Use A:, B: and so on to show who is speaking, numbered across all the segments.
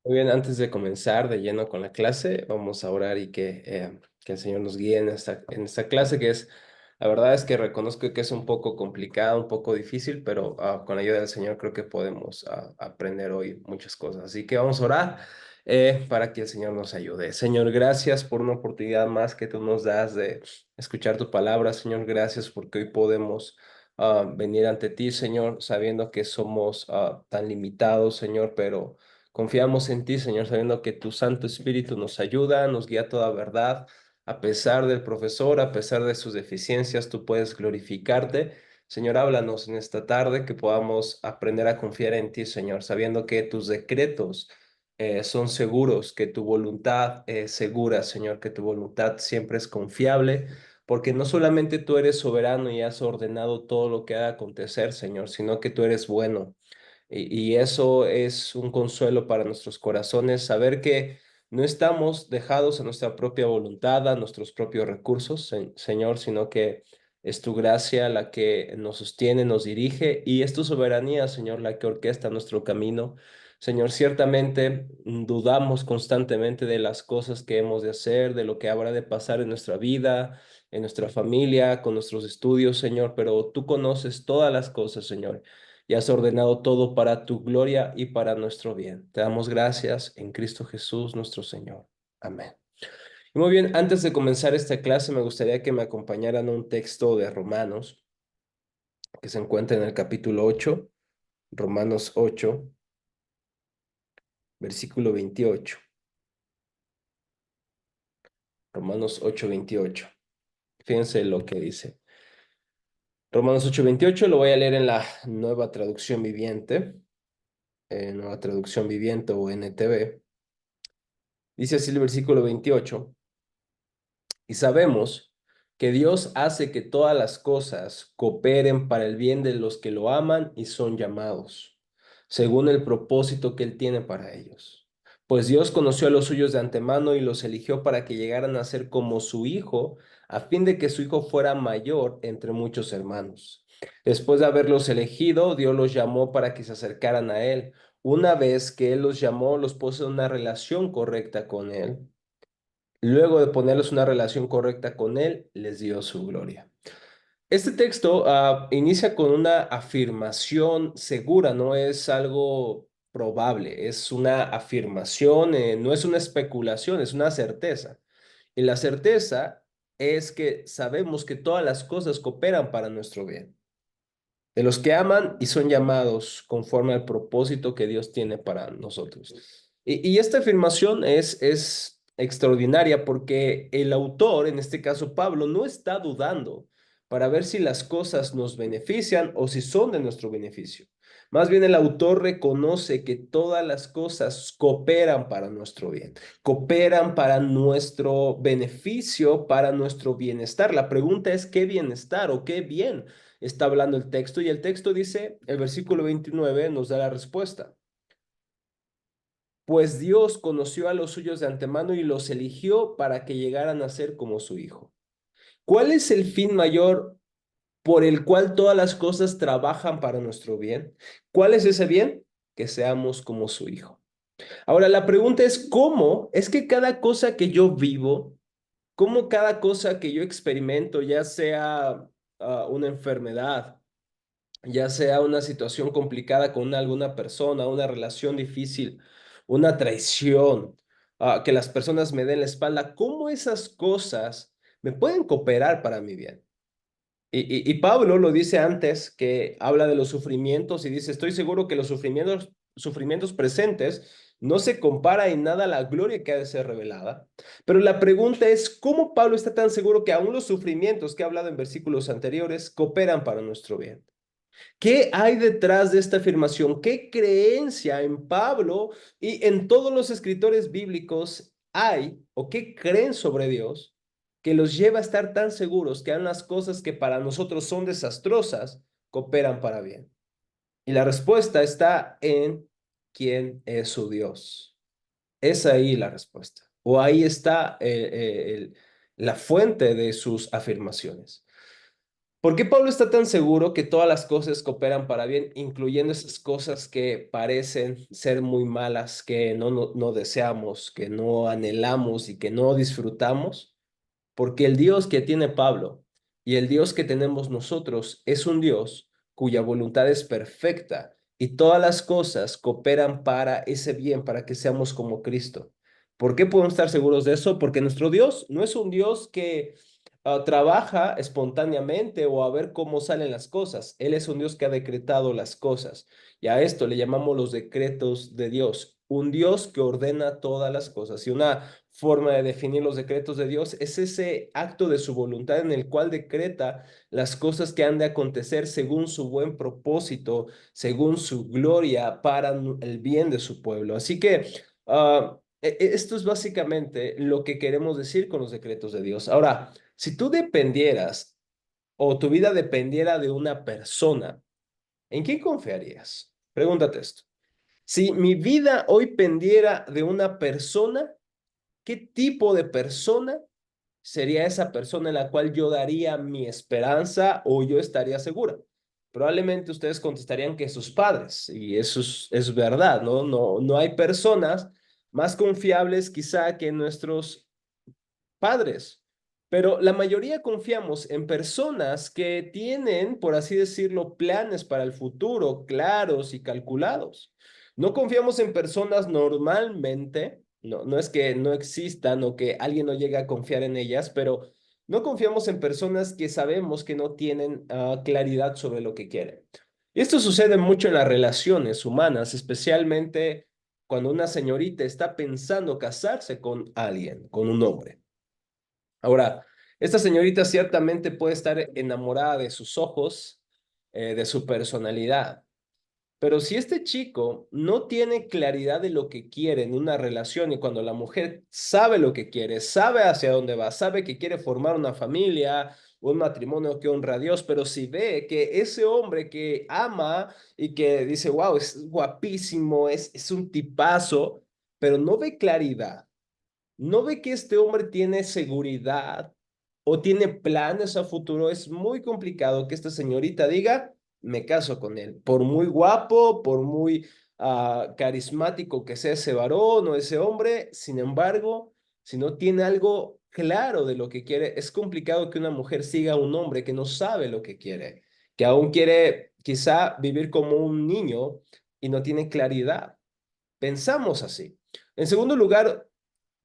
A: Muy bien, antes de comenzar de lleno con la clase, vamos a orar y que el Señor nos guíe en esta clase, la verdad es que reconozco que es un poco complicada, un poco difícil, pero con la ayuda del Señor creo que podemos aprender hoy muchas cosas. Así que vamos a orar para que el Señor nos ayude. Señor, gracias por una oportunidad más que tú nos das de escuchar tu palabra. Señor, gracias porque hoy podemos venir ante ti, Señor, sabiendo que somos tan limitados, Señor, pero confiamos en ti, Señor, sabiendo que tu Santo Espíritu nos ayuda, nos guía a toda verdad. A pesar del profesor, a pesar de sus deficiencias, tú puedes glorificarte. Señor, háblanos en esta tarde, que podamos aprender a confiar en ti, Señor, sabiendo que tus decretos son seguros, que tu voluntad es segura, Señor, que tu voluntad siempre es confiable, porque no solamente tú eres soberano y has ordenado todo lo que ha de acontecer, Señor, sino que tú eres bueno. Y eso es un consuelo para nuestros corazones, saber que no estamos dejados a nuestra propia voluntad, a nuestros propios recursos, Señor, sino que es tu gracia la que nos sostiene, nos dirige, y es tu soberanía, Señor, la que orquesta nuestro camino. Señor, ciertamente dudamos constantemente de las cosas que hemos de hacer, de lo que habrá de pasar en nuestra vida, en nuestra familia, con nuestros estudios, Señor, pero tú conoces todas las cosas, Señor, y has ordenado todo para tu gloria y para nuestro bien. Te damos gracias en Cristo Jesús, nuestro Señor. Amén. Y muy bien, antes de comenzar esta clase, me gustaría que me acompañaran a un texto de Romanos, que se encuentra en el capítulo 8, Romanos 8, versículo 28. Romanos 8, 28. Fíjense lo que dice. Romanos 8, 28, lo voy a leer en la nueva traducción viviente, nueva traducción viviente o NTV. Dice así el versículo 28. Y sabemos que Dios hace que todas las cosas cooperen para el bien de los que lo aman y son llamados, según el propósito que Él tiene para ellos. Pues Dios conoció a los suyos de antemano y los eligió para que llegaran a ser como su Hijo, a fin de que su Hijo fuera mayor entre muchos hermanos. Después de haberlos elegido, Dios los llamó para que se acercaran a Él. Una vez que Él los llamó, los puso en una relación correcta con Él. Luego de ponerles una relación correcta con Él, les dio su gloria. Este texto inicia con una afirmación segura, no es algo probable, es una afirmación, no es una especulación, es una certeza. Y la certeza es que sabemos que todas las cosas cooperan para nuestro bien, de los que aman y son llamados conforme al propósito que Dios tiene para nosotros. Y esta afirmación es extraordinaria porque el autor, en este caso Pablo, no está dudando para ver si las cosas nos benefician o si son de nuestro beneficio. Más bien el autor reconoce que todas las cosas cooperan para nuestro bien, cooperan para nuestro beneficio, para nuestro bienestar. La pregunta es, ¿qué bienestar o qué bien está hablando el texto? Y el texto dice, el versículo 29 nos da la respuesta. Pues Dios conoció a los suyos de antemano y los eligió para que llegaran a ser como su Hijo. ¿Cuál es el fin mayor por el cual todas las cosas trabajan para nuestro bien? ¿Cuál es ese bien? Que seamos como su Hijo. Ahora, la pregunta es, ¿cómo? Es que cada cosa que yo vivo, cómo cada cosa que yo experimento, ya sea una enfermedad, ya sea una situación complicada con alguna persona, una relación difícil, una traición, que las personas me den la espalda, ¿cómo esas cosas me pueden cooperar para mi bien? Y Pablo lo dice antes, que habla de los sufrimientos y dice, estoy seguro que los sufrimientos presentes no se compara en nada a la gloria que ha de ser revelada. Pero la pregunta es, ¿cómo Pablo está tan seguro que aún los sufrimientos que ha hablado en versículos anteriores cooperan para nuestro bien? ¿Qué hay detrás de esta afirmación? ¿Qué creencia en Pablo y en todos los escritores bíblicos hay o qué creen sobre Dios que los lleva a estar tan seguros que aun las cosas que para nosotros son desastrosas cooperan para bien? Y la respuesta está en quién es su Dios. Es ahí la respuesta. O ahí está la fuente de sus afirmaciones. ¿Por qué Pablo está tan seguro que todas las cosas cooperan para bien, incluyendo esas cosas que parecen ser muy malas, que no deseamos, que no anhelamos y que no disfrutamos? Porque el Dios que tiene Pablo y el Dios que tenemos nosotros es un Dios cuya voluntad es perfecta y todas las cosas cooperan para ese bien, para que seamos como Cristo. ¿Por qué podemos estar seguros de eso? Porque nuestro Dios no es un Dios que trabaja espontáneamente o a ver cómo salen las cosas. Él es un Dios que ha decretado las cosas. Y a esto le llamamos los decretos de Dios. Un Dios que ordena todas las cosas. Y una forma de definir los decretos de Dios es ese acto de su voluntad en el cual decreta las cosas que han de acontecer según su buen propósito, según su gloria para el bien de su pueblo. Así que esto es básicamente lo que queremos decir con los decretos de Dios. Ahora, si tú dependieras o tu vida dependiera de una persona, ¿en quién confiarías? Pregúntate esto. Si mi vida hoy pendiera de una persona, ¿qué tipo de persona sería esa persona en la cual yo daría mi esperanza o yo estaría segura? Probablemente ustedes contestarían que sus padres, y eso es verdad, ¿no? No hay personas más confiables quizá que nuestros padres, pero la mayoría confiamos en personas que tienen, por así decirlo, planes para el futuro claros y calculados. No confiamos en personas normalmente, no es que no existan o que alguien no llegue a confiar en ellas, pero no confiamos en personas que sabemos que no tienen claridad sobre lo que quieren. Y esto sucede mucho en las relaciones humanas, especialmente cuando una señorita está pensando casarse con alguien, con un hombre. Ahora, esta señorita ciertamente puede estar enamorada de sus ojos, de su personalidad, pero si este chico no tiene claridad de lo que quiere en una relación y cuando la mujer sabe lo que quiere, sabe hacia dónde va, sabe que quiere formar una familia, un matrimonio que honra a Dios, pero si ve que ese hombre que ama y que dice, wow, es guapísimo, es un tipazo, pero no ve claridad, no ve que este hombre tiene seguridad o tiene planes a futuro, es muy complicado que esta señorita diga, me caso con él, por muy guapo, por muy carismático que sea ese varón o ese hombre, sin embargo, si no tiene algo claro de lo que quiere, es complicado que una mujer siga a un hombre que no sabe lo que quiere, que aún quiere quizá vivir como un niño y no tiene claridad. Pensamos así. En segundo lugar,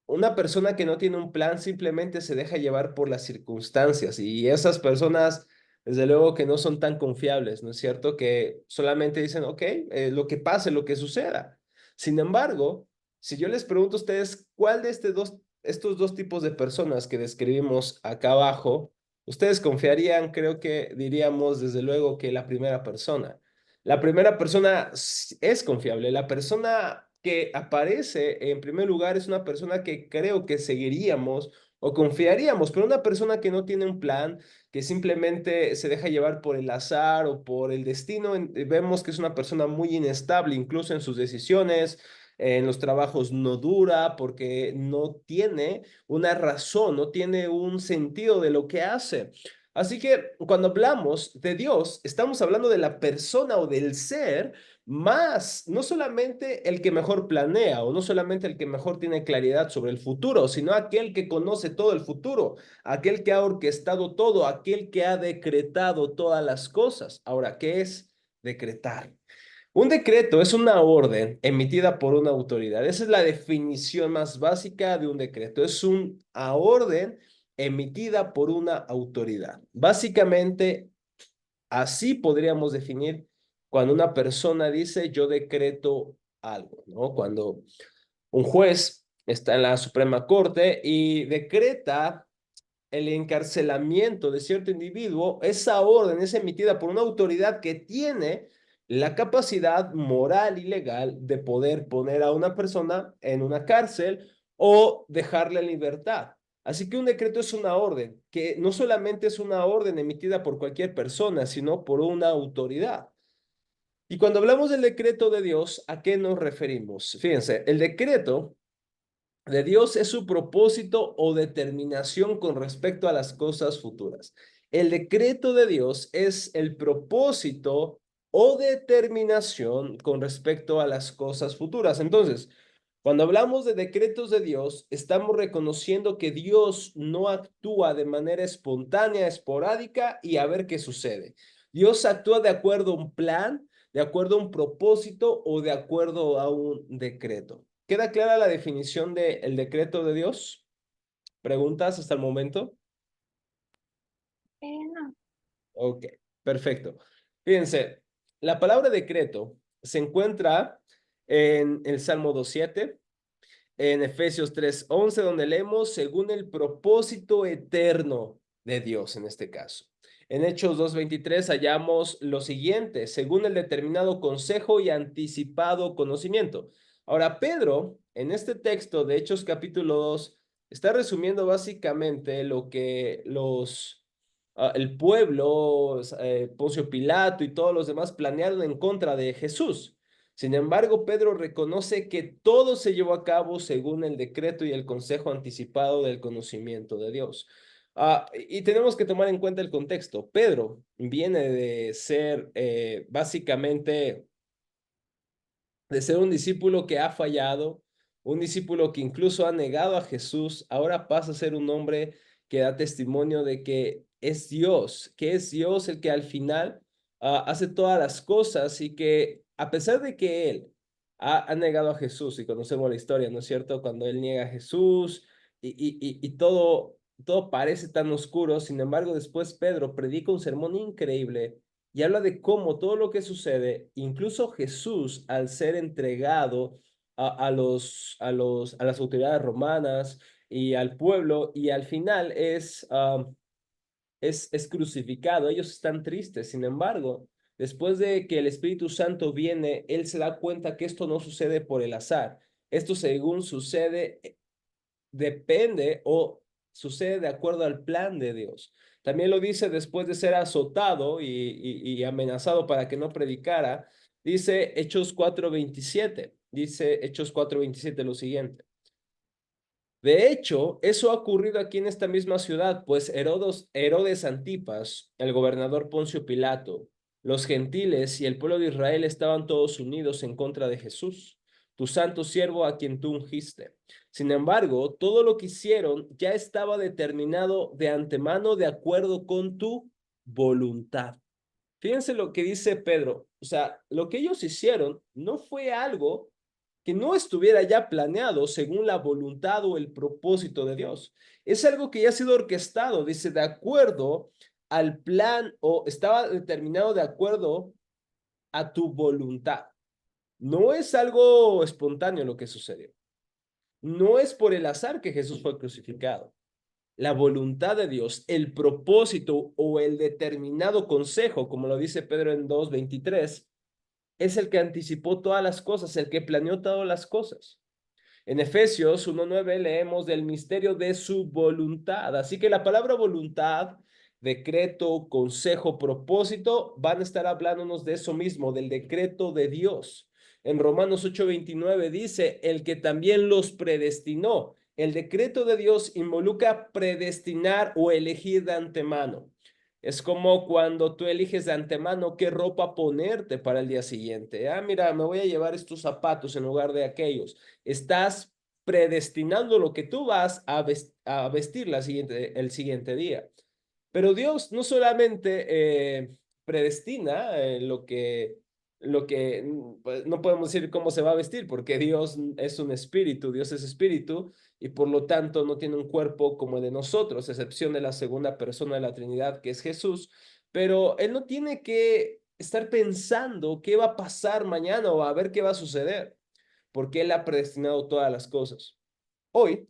A: una persona que no tiene un plan simplemente se deja llevar por las circunstancias y esas personas, desde luego que no son tan confiables, ¿no es cierto? Que solamente dicen, ok, lo que pase, lo que suceda. Sin embargo, si yo les pregunto a ustedes, ¿cuál de estos dos tipos de personas que describimos acá abajo, ustedes confiarían? Creo que diríamos desde luego que la primera persona. La primera persona es confiable. La persona que aparece en primer lugar es una persona que creo que seguiríamos o confiaríamos, pero una persona que no tiene un plan, que simplemente se deja llevar por el azar o por el destino, vemos que es una persona muy inestable, incluso en sus decisiones. En los trabajos no dura porque no tiene una razón, no tiene un sentido de lo que hace. Así que cuando hablamos de Dios, estamos hablando de la persona o del ser más, no solamente el que mejor planea o no solamente el que mejor tiene claridad sobre el futuro, sino aquel que conoce todo el futuro, aquel que ha orquestado todo, aquel que ha decretado todas las cosas. Ahora, ¿qué es decretar? Un decreto es una orden emitida por una autoridad. Esa es la definición más básica de un decreto. Es una orden emitida por una autoridad. Básicamente, así podríamos definir cuando una persona dice yo decreto algo, ¿no? Cuando un juez está en la Suprema Corte y decreta el encarcelamiento de cierto individuo, esa orden es emitida por una autoridad que tiene la capacidad moral y legal de poder poner a una persona en una cárcel o dejarla en libertad. Así que un decreto es una orden, que no solamente es una orden emitida por cualquier persona, sino por una autoridad. Y cuando hablamos del decreto de Dios, ¿a qué nos referimos? Fíjense, el decreto de Dios es su propósito o determinación con respecto a las cosas futuras. El decreto de Dios es el propósito o determinación con respecto a las cosas futuras. Entonces, cuando hablamos de decretos de Dios, estamos reconociendo que Dios no actúa de manera espontánea, esporádica y a ver qué sucede. Dios actúa de acuerdo a un plan, de acuerdo a un propósito o de acuerdo a un decreto. ¿Queda clara la definición del decreto de Dios? ¿Preguntas hasta el momento?
B: No.
A: Ok, perfecto. Fíjense, la palabra decreto se encuentra en el Salmo 2:7, en Efesios 3:11, donde leemos según el propósito eterno de Dios en este caso. En Hechos 2:23 hallamos lo siguiente, según el determinado consejo y anticipado conocimiento. Ahora, Pedro, en este texto de Hechos capítulo 2, está resumiendo básicamente lo que el pueblo, Poncio Pilato y todos los demás planearon en contra de Jesús. Sin embargo, Pedro reconoce que todo se llevó a cabo según el decreto y el consejo anticipado del conocimiento de Dios. Y tenemos que tomar en cuenta el contexto. Pedro viene de ser básicamente de ser un discípulo que ha fallado, un discípulo que incluso ha negado a Jesús, ahora pasa a ser un hombre que da testimonio de que es Dios el que al final hace todas las cosas y que a pesar de que él ha negado a Jesús y conocemos la historia, ¿no es cierto? Cuando él niega a Jesús y todo parece tan oscuro, sin embargo después Pedro predica un sermón increíble y habla de cómo todo lo que sucede, incluso Jesús, al ser entregado a las autoridades romanas y al pueblo, y al final es crucificado. Ellos están tristes. Sin embargo, después de que el Espíritu Santo viene, él se da cuenta que esto no sucede por el azar. Esto según sucede depende o sucede de acuerdo al plan de Dios. También lo dice después de ser azotado y amenazado para que no predicara. Dice Hechos 4:27. Dice Hechos 4:27 lo siguiente. De hecho, eso ha ocurrido aquí en esta misma ciudad, pues Herodes Antipas, el gobernador Poncio Pilato, los gentiles y el pueblo de Israel estaban todos unidos en contra de Jesús, tu santo siervo a quien tú ungiste. Sin embargo, todo lo que hicieron ya estaba determinado de antemano de acuerdo con tu voluntad. Fíjense lo que dice Pedro, o sea, lo que ellos hicieron no fue algo que no estuviera ya planeado según la voluntad o el propósito de Dios. Es algo que ya ha sido orquestado, dice, de acuerdo al plan o estaba determinado de acuerdo a tu voluntad. No es algo espontáneo lo que sucedió. No es por el azar que Jesús fue crucificado. La voluntad de Dios, el propósito o el determinado consejo, como lo dice Pedro en 2:23, es el que anticipó todas las cosas, el que planeó todas las cosas. En Efesios 1:9 leemos del misterio de su voluntad. Así que la palabra voluntad, decreto, consejo, propósito, van a estar hablándonos de eso mismo, del decreto de Dios. En Romanos 8:29 dice, el que también los predestinó. El decreto de Dios involucra predestinar o elegir de antemano. Es como cuando tú eliges de antemano qué ropa ponerte para el día siguiente. Mira, me voy a llevar estos zapatos en lugar de aquellos. Estás predestinando lo que tú vas a vestir el siguiente día. Pero Dios no solamente predestina pues, no podemos decir cómo se va a vestir, porque Dios es un espíritu, Dios es espíritu, y por lo tanto no tiene un cuerpo como el de nosotros, a excepción de la segunda persona de la Trinidad, que es Jesús, pero Él no tiene que estar pensando qué va a pasar mañana o a ver qué va a suceder, porque Él ha predestinado todas las cosas. Hoy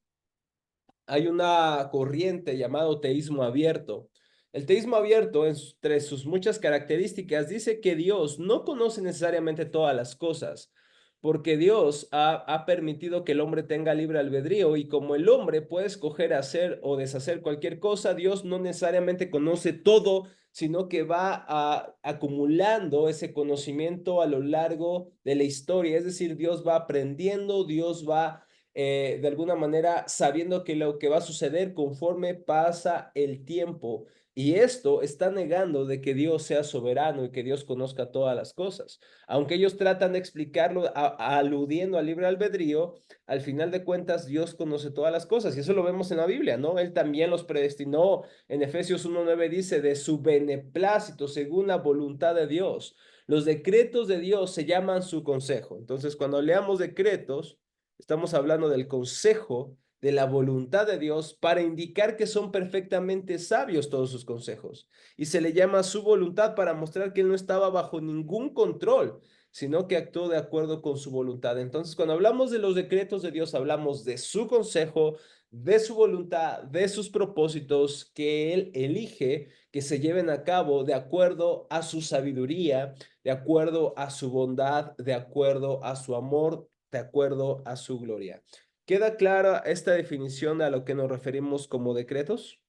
A: hay una corriente llamado teísmo abierto. El teísmo abierto, entre sus muchas características, dice que Dios no conoce necesariamente todas las cosas, porque Dios ha permitido que el hombre tenga libre albedrío y como el hombre puede escoger hacer o deshacer cualquier cosa, Dios no necesariamente conoce todo, sino que va acumulando ese conocimiento a lo largo de la historia. Es decir, Dios va aprendiendo, Dios va de alguna manera sabiendo que lo que va a suceder conforme pasa el tiempo Y esto está negando de que Dios sea soberano y que Dios conozca todas las cosas. Aunque ellos tratan de explicarlo aludiendo al libre albedrío, al final de cuentas Dios conoce todas las cosas y eso lo vemos en la Biblia, ¿no? Él también los predestinó. En Efesios 1:9 dice, de su beneplácito, según la voluntad de Dios. Los decretos de Dios se llaman su consejo. Entonces, cuando leamos decretos, estamos hablando del consejo de la voluntad de Dios para indicar que son perfectamente sabios todos sus consejos. Y se le llama su voluntad para mostrar que él no estaba bajo ningún control, sino que actuó de acuerdo con su voluntad. Entonces, cuando hablamos de los decretos de Dios, hablamos de su consejo, de su voluntad, de sus propósitos que él elige que se lleven a cabo de acuerdo a su sabiduría, de acuerdo a su bondad, de acuerdo a su amor, de acuerdo a su gloria. ¿Queda clara esta definición a lo que nos referimos como decretos?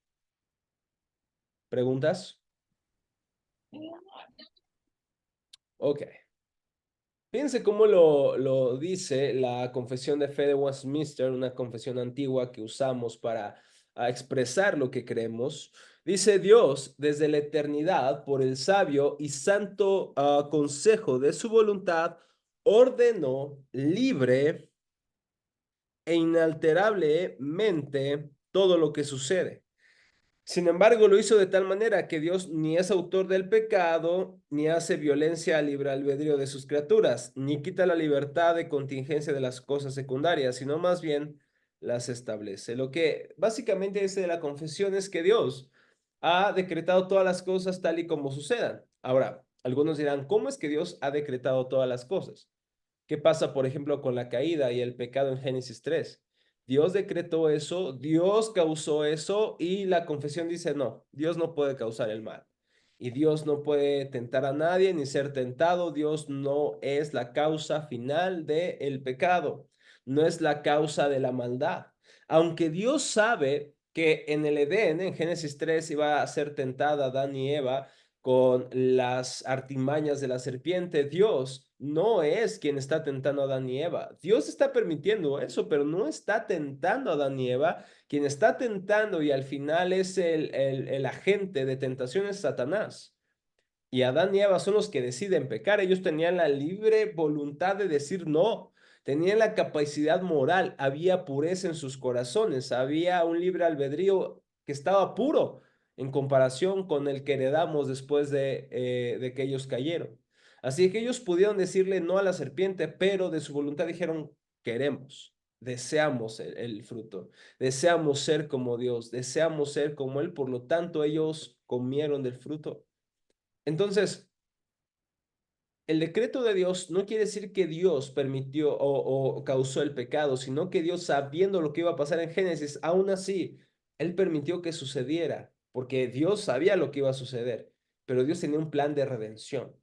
A: ¿Preguntas? Ok. Fíjense cómo lo dice la Confesión de Fe de Westminster, una confesión antigua que usamos para expresar lo que creemos. Dice Dios, desde la eternidad, por el sabio y santo consejo de su voluntad, ordenó libre e inalterablemente todo lo que sucede. Sin embargo, lo hizo de tal manera que Dios ni es autor del pecado, ni hace violencia al libre albedrío de sus criaturas, ni quita la libertad de contingencia de las cosas secundarias, sino más bien las establece. Lo que básicamente dice de la confesión es que Dios ha decretado todas las cosas tal y como sucedan. Ahora, algunos dirán, ¿cómo es que Dios ha decretado todas las cosas? ¿Qué pasa, por ejemplo, con la caída y el pecado en Génesis 3? Dios decretó eso, Dios causó eso y la confesión dice, no, Dios no puede causar el mal. Y Dios no puede tentar a nadie ni ser tentado. Dios no es la causa final del pecado, no es la causa de la maldad. Aunque Dios sabe que en el Edén, en Génesis 3, iba a ser tentada Adán y Eva, con las artimañas de la serpiente, Dios no es quien está tentando a Adán y Eva. Dios está permitiendo eso, pero no está tentando a Adán y Eva. Quien está tentando y al final es el agente de tentación es Satanás. Y Adán y Eva son los que deciden pecar. Ellos tenían la libre voluntad de decir no. Tenían la capacidad moral. Había pureza en sus corazones. Había un libre albedrío que estaba puro en comparación con el que heredamos después de que ellos cayeron. Así que ellos pudieron decirle no a la serpiente, pero de su voluntad dijeron, queremos, deseamos el fruto, deseamos ser como Dios, deseamos ser como Él. Por lo tanto, ellos comieron del fruto. Entonces, el decreto de Dios no quiere decir que Dios permitió o causó el pecado, sino que Dios, sabiendo lo que iba a pasar en Génesis, aún así, Él permitió que sucediera, porque Dios sabía lo que iba a suceder, pero Dios tenía un plan de redención.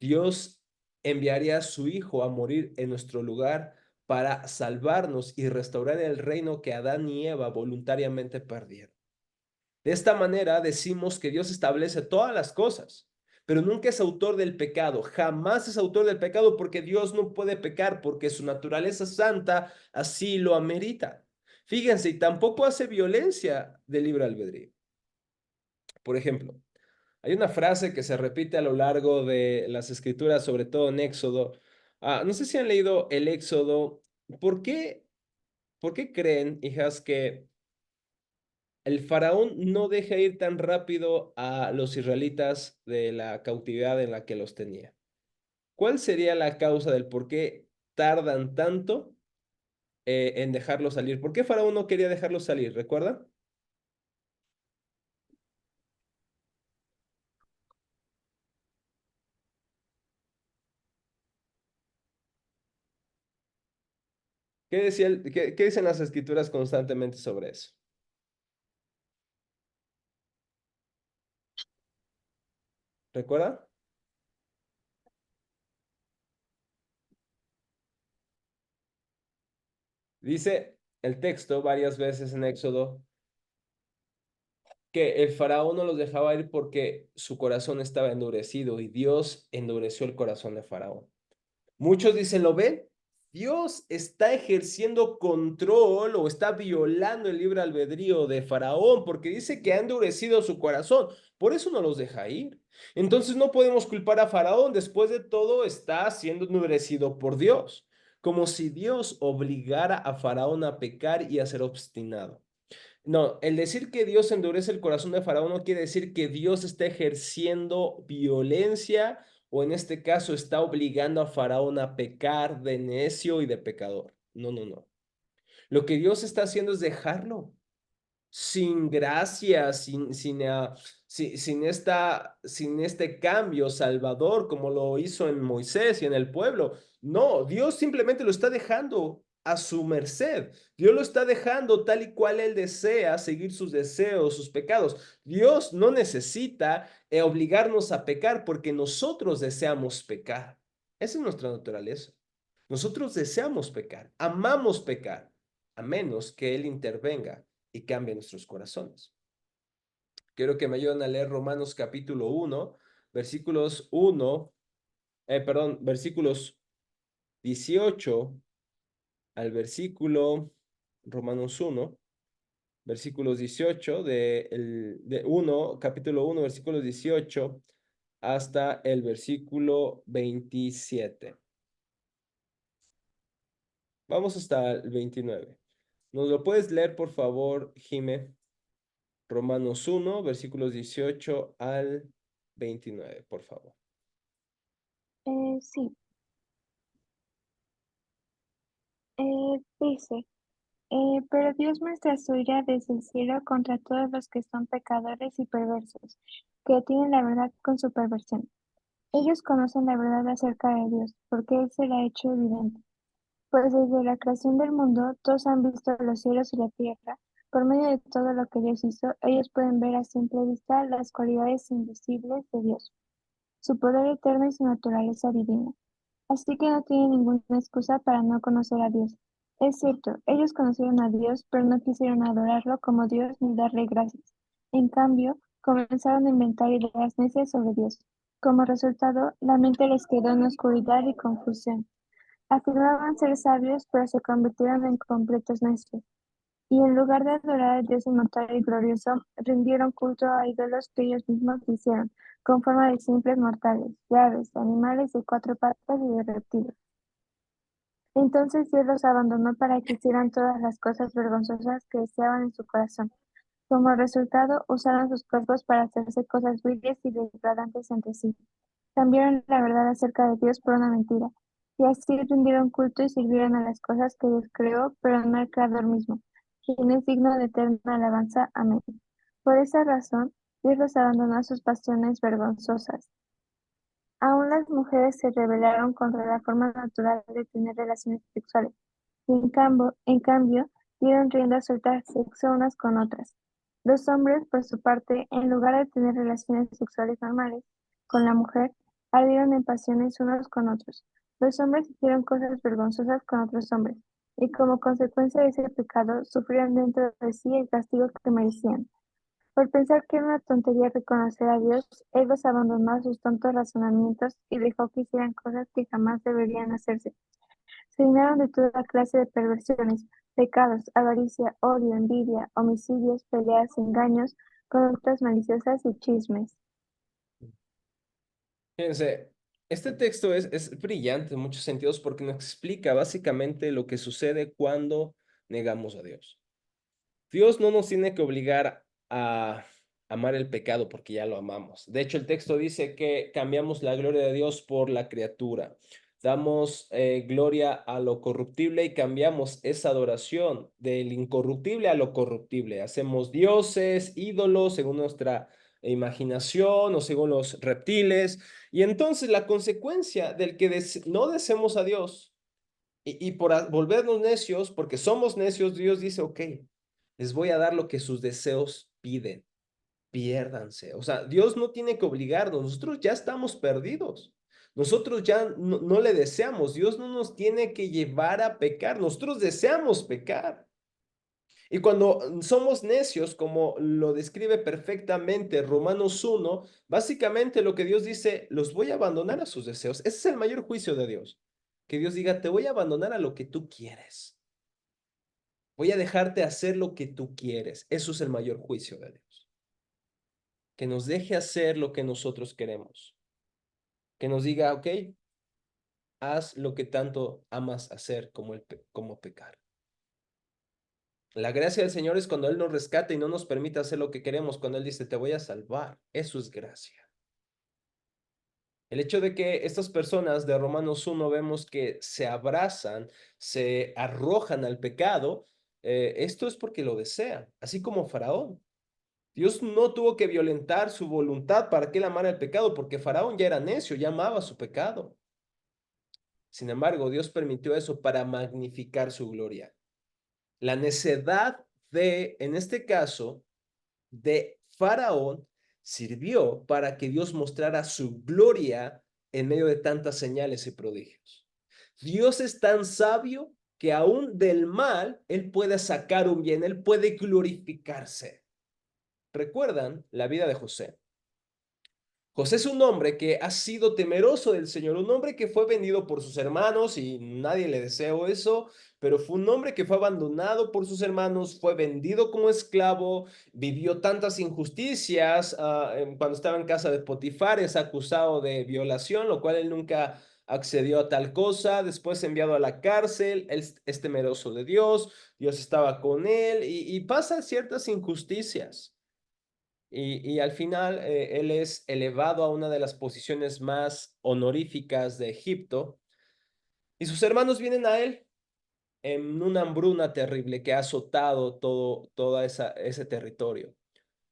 A: Dios enviaría a su Hijo a morir en nuestro lugar para salvarnos y restaurar el reino que Adán y Eva voluntariamente perdieron. De esta manera decimos que Dios establece todas las cosas, pero nunca es autor del pecado, jamás es autor del pecado porque Dios no puede pecar porque su naturaleza santa así lo amerita. Fíjense, y tampoco hace violencia del libre albedrío. Por ejemplo, hay una frase que se repite a lo largo de las escrituras, sobre todo en Éxodo. No sé si han leído el Éxodo. ¿Por qué, por qué creen, hijas, que el faraón no deja ir tan rápido a los israelitas de la cautividad en la que los tenía? ¿Cuál sería la causa del por qué tardan tanto en dejarlos salir? ¿Por qué faraón no quería dejarlos salir? ¿Recuerdan? ¿Qué decía qué dicen las escrituras constantemente sobre eso? ¿Recuerdan? Dice el texto varias veces en Éxodo que el faraón no los dejaba ir porque su corazón estaba endurecido y Dios endureció el corazón de faraón. Muchos dicen, ¿lo ven? Dios está ejerciendo control o está violando el libre albedrío de Faraón porque dice que ha endurecido su corazón. Por eso no los deja ir. Entonces no podemos culpar a Faraón. Después de todo, está siendo endurecido por Dios. Como si Dios obligara a Faraón a pecar y a ser obstinado. No, el decir que Dios endurece el corazón de Faraón no quiere decir que Dios está ejerciendo violencia o en este caso está obligando a Faraón a pecar de necio y de pecador. No, no, no. Lo que Dios está haciendo es dejarlo sin gracia, sin este cambio salvador como lo hizo en Moisés y en el pueblo. No, Dios simplemente lo está dejando a su merced. Dios lo está dejando tal y cual Él desea seguir sus deseos, sus pecados. Dios no necesita obligarnos a pecar porque nosotros deseamos pecar. Esa es nuestra naturaleza. Nosotros deseamos pecar, amamos pecar, a menos que Él intervenga y cambie nuestros corazones. Quiero que me ayuden a leer Romanos capítulo 1, versículos 1, versículos 18 al versículo, Romanos 1, versículos 18 de 1, capítulo 1, versículos 18 hasta el versículo 27. Vamos hasta el 29. ¿Nos lo puedes leer, por favor, Jime? Romanos 1, versículos 18 al 29, por favor.
B: Sí, dice, pero Dios muestra su ira desde el cielo contra todos los que son pecadores y perversos, que tienen la verdad con su perversión. Ellos conocen la verdad acerca de Dios, porque Él se la ha hecho evidente. Pues desde la creación del mundo, todos han visto los cielos y la tierra. Por medio de todo lo que Dios hizo, ellos pueden ver a simple vista las cualidades invisibles de Dios, su poder eterno y su naturaleza divina. Así que no tienen ninguna excusa para no conocer a Dios. Es cierto, ellos conocieron a Dios, pero no quisieron adorarlo como Dios ni darle gracias. En cambio, comenzaron a inventar ideas necias sobre Dios. Como resultado, la mente les quedó en oscuridad y confusión. Afirmaban ser sabios, pero se convirtieron en completos necios. Y en lugar de adorar al Dios inmortal y glorioso, rindieron culto a ídolos que ellos mismos hicieron, con forma de simples mortales, de aves, de animales de cuatro patas y de reptiles. Entonces Dios los abandonó para que hicieran todas las cosas vergonzosas que deseaban en su corazón. Como resultado, usaron sus cuerpos para hacerse cosas viles y degradantes entre sí. Cambiaron la verdad acerca de Dios por una mentira, y así rindieron culto y sirvieron a las cosas que Dios creó, pero no al Creador mismo, quien es digno de eterna alabanza. Amén. Por esa razón, Dios los abandonó a sus pasiones vergonzosas. Aún las mujeres se rebelaron contra la forma natural de tener relaciones sexuales, y en cambio, dieron rienda suelta al sexo unas con otras. Los hombres, por su parte, en lugar de tener relaciones sexuales normales con la mujer, ardieron en pasiones unos con otros. Los hombres hicieron cosas vergonzosas con otros hombres, y como consecuencia de ese pecado, sufrieron dentro de sí el castigo que merecían. Por pensar que era una tontería reconocer a Dios, Él los abandonó a sus tontos razonamientos y dejó que hicieran cosas que jamás deberían hacerse. Se llenaron de toda clase de perversiones, pecados, avaricia, odio, envidia, homicidios, peleas, engaños, conductas maliciosas y chismes.
A: Fíjense, este texto es brillante en muchos sentidos porque nos explica básicamente lo que sucede cuando negamos a Dios. Dios no nos tiene que obligar a amar el pecado porque ya lo amamos. De hecho, el texto dice que cambiamos la gloria de Dios por la criatura. Damos gloria a lo corruptible y cambiamos esa adoración del incorruptible a lo corruptible. Hacemos dioses, ídolos según nuestra imaginación o según los reptiles. Y entonces la consecuencia del que no deseemos a Dios y por volvernos necios, porque somos necios, Dios dice, ok, les voy a dar lo que sus deseos piden, piérdanse. O sea, Dios no tiene que obligarnos, nosotros ya estamos perdidos. Nosotros ya no le deseamos, Dios no nos tiene que llevar a pecar, nosotros deseamos pecar. Y cuando somos necios, como lo describe perfectamente Romanos 1, básicamente lo que Dios dice, los voy a abandonar a sus deseos. Ese es el mayor juicio de Dios. Que Dios diga, te voy a abandonar a lo que tú quieres. Voy a dejarte hacer lo que tú quieres. Eso es el mayor juicio de Dios. Que nos deje hacer lo que nosotros queremos. Que nos diga, ok, haz lo que tanto amas hacer como pecar. La gracia del Señor es cuando Él nos rescata y no nos permite hacer lo que queremos, cuando Él dice, te voy a salvar. Eso es gracia. El hecho de que estas personas de Romanos 1 vemos que se abrazan, se arrojan al pecado, esto es porque lo desean, así como Faraón. Dios no tuvo que violentar su voluntad para que él amara el pecado, porque Faraón ya era necio, ya amaba su pecado. Sin embargo, Dios permitió eso para magnificar su gloria. La necedad en este caso, de Faraón sirvió para que Dios mostrara su gloria en medio de tantas señales y prodigios. Dios es tan sabio que aún del mal Él puede sacar un bien, Él puede glorificarse. ¿Recuerdan la vida de José? José es un hombre que ha sido temeroso del Señor, un hombre que fue vendido por sus hermanos y nadie le deseó eso, pero fue un hombre que fue abandonado por sus hermanos, fue vendido como esclavo, vivió tantas injusticias. Cuando estaba en casa de Potifar es acusado de violación, lo cual él nunca accedió a tal cosa. Después enviado a la cárcel, él es temeroso de Dios, Dios estaba con él y pasa ciertas injusticias. Y al final él es elevado a una de las posiciones más honoríficas de Egipto y sus hermanos vienen a él en una hambruna terrible que ha azotado ese territorio.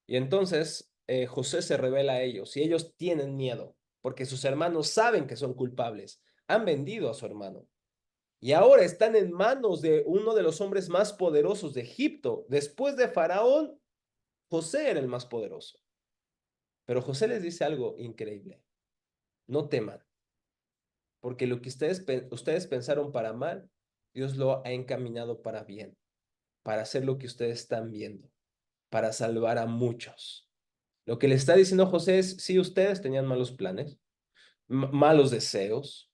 A: Y entonces José se revela a ellos y ellos tienen miedo porque sus hermanos saben que son culpables, han vendido a su hermano y ahora están en manos de uno de los hombres más poderosos de Egipto. Después de Faraón, José era el más poderoso. Pero José les dice algo increíble. No teman, porque lo que ustedes pensaron para mal, Dios lo ha encaminado para bien, para hacer lo que ustedes están viendo, para salvar a muchos. Lo que le está diciendo José es, si ustedes tenían malos planes, malos deseos,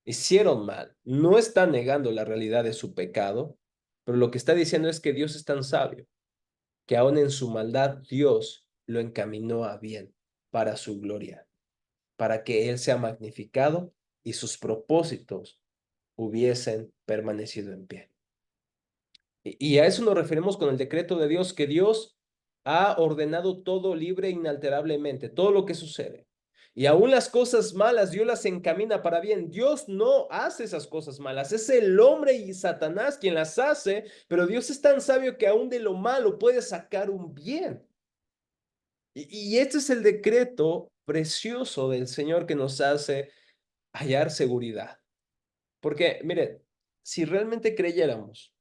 A: hicieron mal, no está negando la realidad de su pecado, pero lo que está diciendo es que Dios es tan sabio, que aún en su maldad Dios lo encaminó a bien para su gloria, para que Él sea magnificado y sus propósitos hubiesen permanecido en pie. Y a eso nos referimos con el decreto de Dios, que Dios ha ordenado todo libre e inalterablemente, todo lo que sucede. Y aún las cosas malas, Dios las encamina para bien. Dios no hace esas cosas malas, es el hombre y Satanás quien las hace, pero Dios es tan sabio que aún de lo malo puede sacar un bien. Y este es el decreto precioso del Señor que nos hace hallar seguridad. Porque, mire, si realmente creyéramos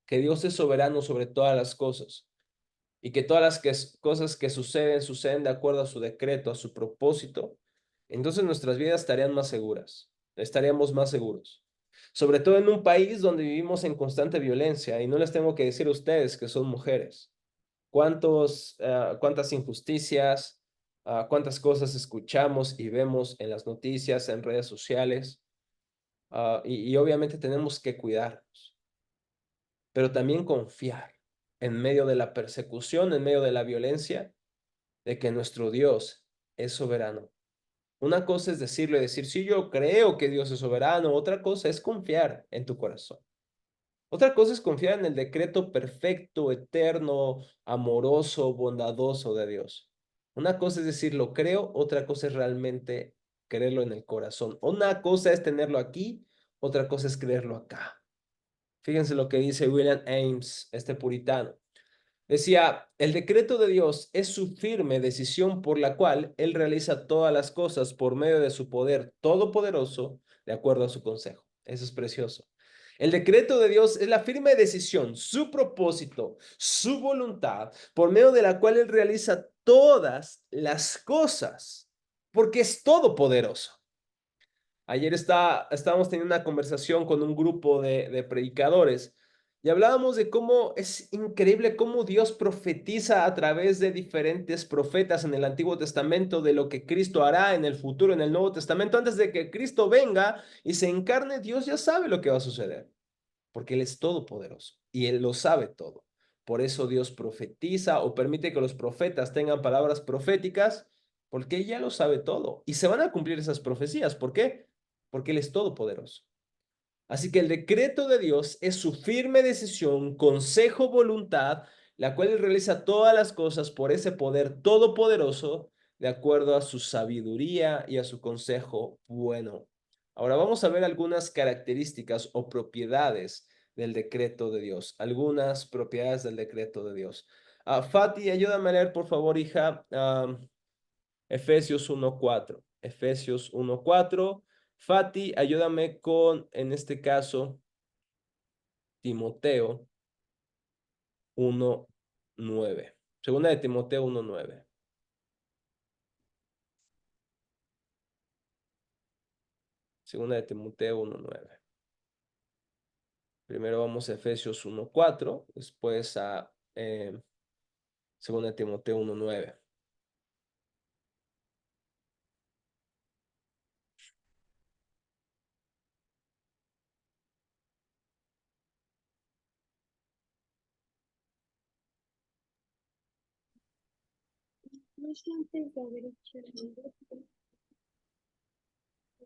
A: que Dios es soberano sobre todas las cosas y que todas cosas que suceden de acuerdo a su decreto, a su propósito, entonces nuestras vidas estarían más seguras, estaríamos más seguros. Sobre todo en un país donde vivimos en constante violencia, y no les tengo que decir a ustedes que son mujeres, cuántas injusticias, cuántas cosas escuchamos y vemos en las noticias, en redes sociales, y obviamente tenemos que cuidarnos, pero también confiar en medio de la persecución, en medio de la violencia, de que nuestro Dios es soberano. Una cosa es decirlo y decir, sí, yo creo que Dios es soberano. Otra cosa es confiar en tu corazón. Otra cosa es confiar en el decreto perfecto, eterno, amoroso, bondadoso de Dios. Una cosa es decir, lo creo, otra cosa es realmente creerlo en el corazón. Una cosa es tenerlo aquí, otra cosa es creerlo acá. Fíjense lo que dice William Ames, este puritano. Decía, el decreto de Dios es su firme decisión por la cual Él realiza todas las cosas por medio de su poder todopoderoso, de acuerdo a su consejo. Eso es precioso. El decreto de Dios es la firme decisión, su propósito, su voluntad, por medio de la cual Él realiza todas las cosas, porque es todopoderoso. Ayer estábamos teniendo una conversación con un grupo de predicadores Y hablábamos de cómo es increíble cómo Dios profetiza a través de diferentes profetas en el Antiguo Testamento de lo que Cristo hará en el futuro, en el Nuevo Testamento. Antes de que Cristo venga y se encarne, Dios ya sabe lo que va a suceder, porque Él es todopoderoso y Él lo sabe todo. Por eso Dios profetiza o permite que los profetas tengan palabras proféticas, porque Él ya lo sabe todo. Y se van a cumplir esas profecías. ¿Por qué? Porque Él es todopoderoso. Así que el decreto de Dios es su firme decisión, consejo, voluntad, la cual Él realiza todas las cosas por ese poder todopoderoso, de acuerdo a su sabiduría y a su consejo bueno. Ahora vamos a ver algunas características o propiedades del decreto de Dios, algunas propiedades del decreto de Dios. Fati, ayúdame a leer, por favor, hija, Efesios 1:4. Efesios 1:4. Fati, ayúdame con, en este caso, Timoteo 1:9. Segunda de Timoteo 1:9. Segunda de Timoteo 1:9. Primero vamos a Efesios 1:4, después a segunda de Timoteo 1:9.
B: No sé antes de haber hecho el libro,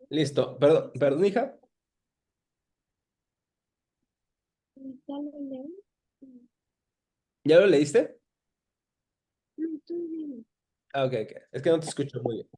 A: Listo. Perdón, perdón, hija.
B: ya lo leo.
A: ¿Ya lo leíste?
B: No, todavía no.
A: Ah, ok, ok. Es que no te escucho muy bien.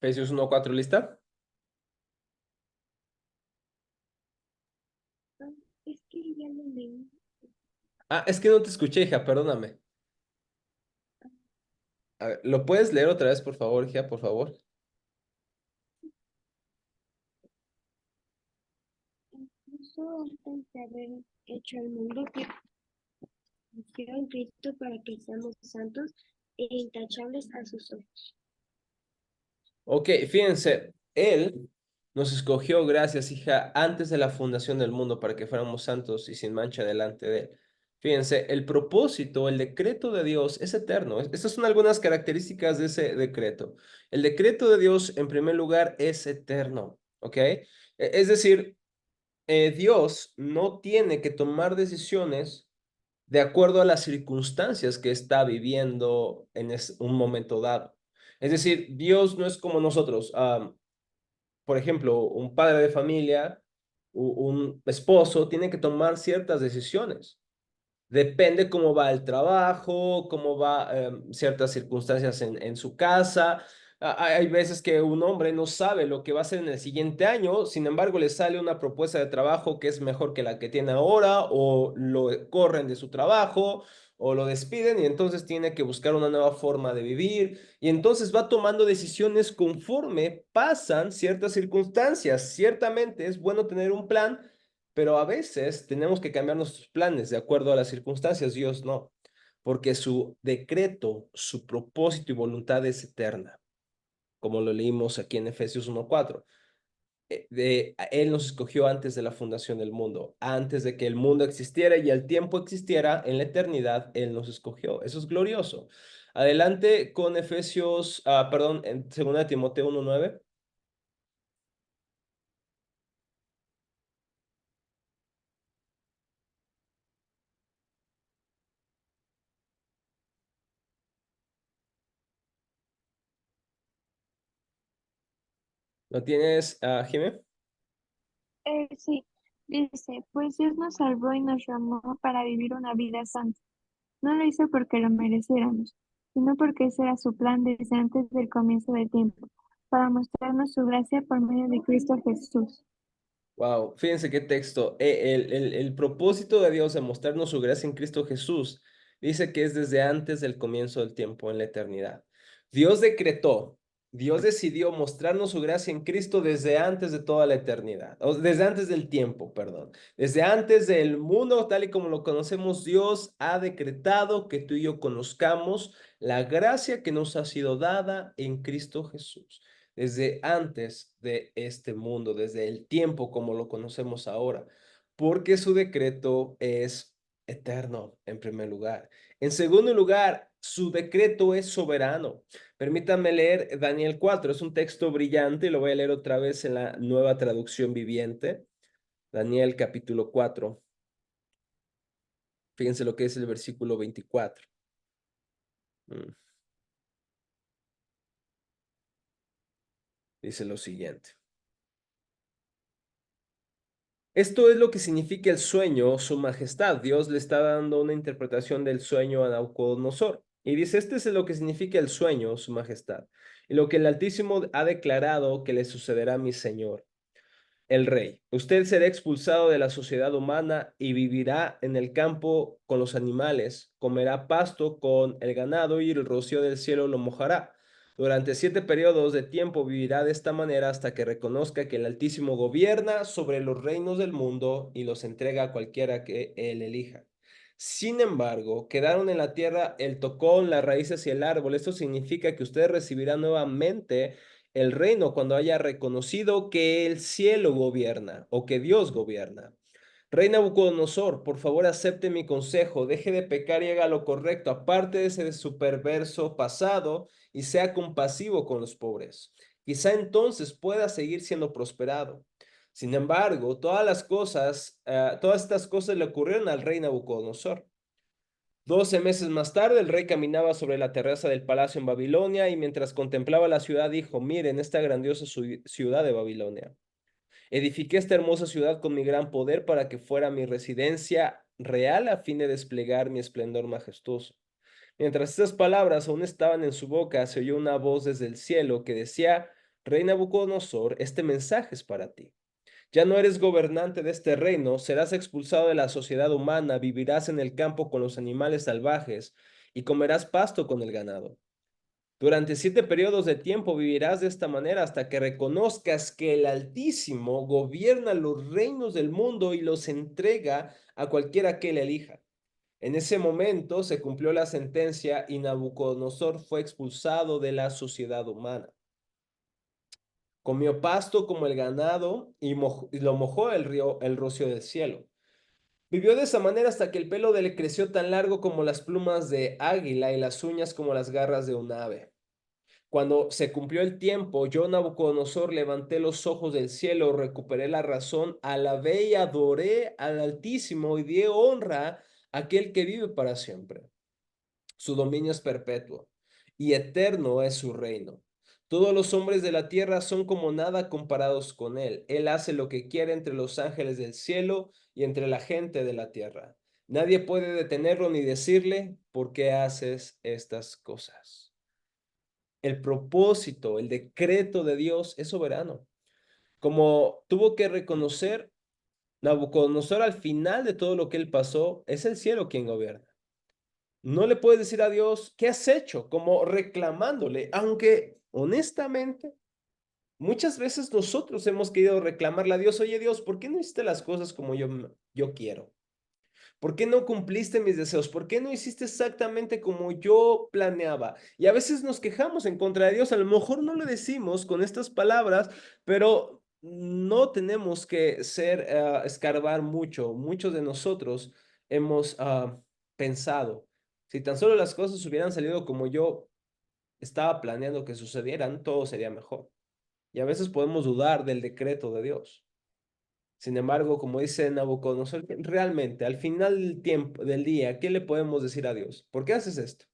A: Efesios 1:4, ¿lista?
B: Ah, es que ya lo leí.
A: Ah, es que no te escuché, hija, perdóname. A ver, ¿lo puedes leer otra vez, por favor, hija, por favor?
B: Incluso antes de haber hecho el mundo, que nació en Cristo para que seamos santos e intachables a sus ojos.
A: Ok, fíjense, Él nos escogió, gracias, hija, antes de la fundación del mundo para que fuéramos santos y sin mancha delante de Él. Fíjense, el propósito, el decreto de Dios es eterno. Estas son algunas características de ese decreto. El decreto de Dios, en primer lugar, es eterno, ¿ok? Es decir, Dios no tiene que tomar decisiones de acuerdo a las circunstancias que está viviendo en un momento dado. Es decir, Dios no es como nosotros. Por ejemplo, un padre de familia, un esposo, tiene que tomar ciertas decisiones. Depende cómo va el trabajo, cómo va ciertas circunstancias en su casa. Hay veces que un hombre no sabe lo que va a hacer en el siguiente año, sin embargo, le sale una propuesta de trabajo que es mejor que la que tiene ahora, o lo corren de su trabajo, o lo despiden, y entonces tiene que buscar una nueva forma de vivir, y entonces va tomando decisiones conforme pasan ciertas circunstancias. Ciertamente es bueno tener un plan, pero a veces tenemos que cambiar nuestros planes de acuerdo a las circunstancias, Dios no, porque su decreto, su propósito y voluntad es eterna, como lo leímos aquí en Efesios 1:4. Él nos escogió antes de la fundación del mundo, antes de que el mundo existiera y el tiempo existiera, en la eternidad, Él nos escogió. Eso es glorioso. Adelante con Efesios, perdón, en 2 Timoteo 1:9. ¿Lo tienes, Jimé?
B: Sí, dice, pues Dios nos salvó y nos llamó para vivir una vida santa. No lo hizo porque lo mereciéramos, sino porque ese era su plan desde antes del comienzo del tiempo, para mostrarnos su gracia por medio de Cristo Jesús.
A: Wow, fíjense qué texto. El propósito de Dios de mostrarnos su gracia en Cristo Jesús dice que es desde antes del comienzo del tiempo, en la eternidad. Dios decretó, Dios decidió mostrarnos su gracia en Cristo desde antes de toda la eternidad, o desde antes del tiempo, perdón. Desde antes del mundo tal y como lo conocemos, Dios ha decretado que tú y yo conozcamos la gracia que nos ha sido dada en Cristo Jesús desde antes de este mundo, desde el tiempo como lo conocemos ahora, porque su decreto es eterno, en primer lugar. En segundo lugar, su decreto es soberano. Permítanme leer Daniel 4, es un texto brillante, lo voy a leer otra vez en la nueva traducción viviente. Daniel capítulo 4. Fíjense lo que es el versículo 24. Dice lo siguiente. Esto es lo que significa el sueño, su majestad. Dios le está dando una interpretación del sueño a Nabucodonosor. Y dice, este es lo que significa el sueño, su majestad. Y lo que el Altísimo ha declarado que le sucederá a mi señor el rey. Usted será expulsado de la sociedad humana y vivirá en el campo con los animales, comerá pasto con el ganado y el rocío del cielo lo mojará. Durante 7 periodos de tiempo vivirá de esta manera hasta que reconozca que el Altísimo gobierna sobre los reinos del mundo y los entrega a cualquiera que él elija. Sin embargo, quedaron en la tierra el tocón, las raíces y el árbol. Esto significa que usted recibirá nuevamente el reino cuando haya reconocido que el cielo gobierna o que Dios gobierna. Rey Nabucodonosor, por favor acepte mi consejo, deje de pecar y haga lo correcto, apártese de su perverso pasado y sea compasivo con los pobres. Quizá entonces pueda seguir siendo prosperado. Sin embargo, todas estas cosas le ocurrieron al rey Nabucodonosor. 12 meses más tarde, el rey caminaba sobre la terraza del palacio en Babilonia y mientras contemplaba la ciudad dijo, miren esta grandiosa ciudad de Babilonia. Edifiqué esta hermosa ciudad con mi gran poder para que fuera mi residencia real a fin de desplegar mi esplendor majestuoso. Mientras estas palabras aún estaban en su boca, se oyó una voz desde el cielo que decía, Rey Nabucodonosor, este mensaje es para ti. Ya no eres gobernante de este reino, serás expulsado de la sociedad humana, vivirás en el campo con los animales salvajes y comerás pasto con el ganado. Durante 7 periodos de tiempo vivirás de esta manera hasta que reconozcas que el Altísimo gobierna los reinos del mundo y los entrega a cualquiera que él elija. En ese momento se cumplió la sentencia y Nabucodonosor fue expulsado de la sociedad humana. Comió pasto como el ganado y lo mojó el rocío del cielo. Vivió de esa manera hasta que el pelo de él creció tan largo como las plumas de águila y las uñas como las garras de un ave. Cuando se cumplió el tiempo, yo, Nabucodonosor, levanté los ojos del cielo, recuperé la razón, alabé y adoré al Altísimo y di honra a aquel que vive para siempre. Su dominio es perpetuo y eterno es su reino. Todos los hombres de la tierra son como nada comparados con él. Él hace lo que quiere entre los ángeles del cielo y entre la gente de la tierra. Nadie puede detenerlo ni decirle, ¿por qué haces estas cosas? El propósito, el decreto de Dios es soberano. Como tuvo que reconocer Nabucodonosor al final de todo lo que él pasó, es el cielo quien gobierna. No le puedes decir a Dios, ¿qué has hecho? Como reclamándole, aunque honestamente, muchas veces nosotros hemos querido reclamarle a Dios, oye Dios, ¿por qué no hiciste las cosas como yo quiero? ¿Por qué no cumpliste mis deseos? ¿Por qué no hiciste exactamente como yo planeaba? Y a veces nos quejamos en contra de Dios. A lo mejor no lo decimos con estas palabras, pero no tenemos que escarbar mucho. Muchos de nosotros hemos pensado, si tan solo las cosas hubieran salido como yo estaba planeando que sucedieran, todo sería mejor. Y a veces podemos dudar del decreto de Dios. Sin embargo, como dice Nabucodonosor, realmente al final del tiempo, del día, ¿qué le podemos decir a Dios? ¿Por qué haces esto?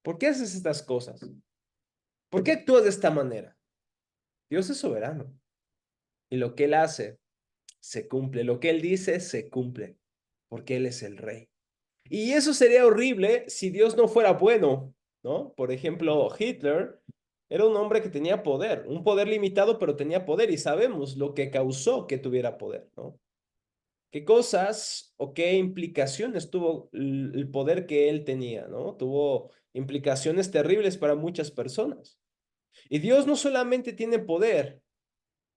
A: ¿Por qué haces estas cosas? ¿Por qué actúas de esta manera? Dios es soberano y lo que Él hace se cumple, lo que Él dice se cumple, porque Él es el rey. Y eso sería horrible si Dios no fuera bueno, ¿no? Por ejemplo, Hitler era un hombre que tenía poder, un poder limitado, pero tenía poder y sabemos lo que causó que tuviera poder, ¿no? ¿Qué cosas o qué implicaciones tuvo el poder que él tenía, ¿no? Tuvo implicaciones terribles para muchas personas. Y Dios no solamente tiene poder,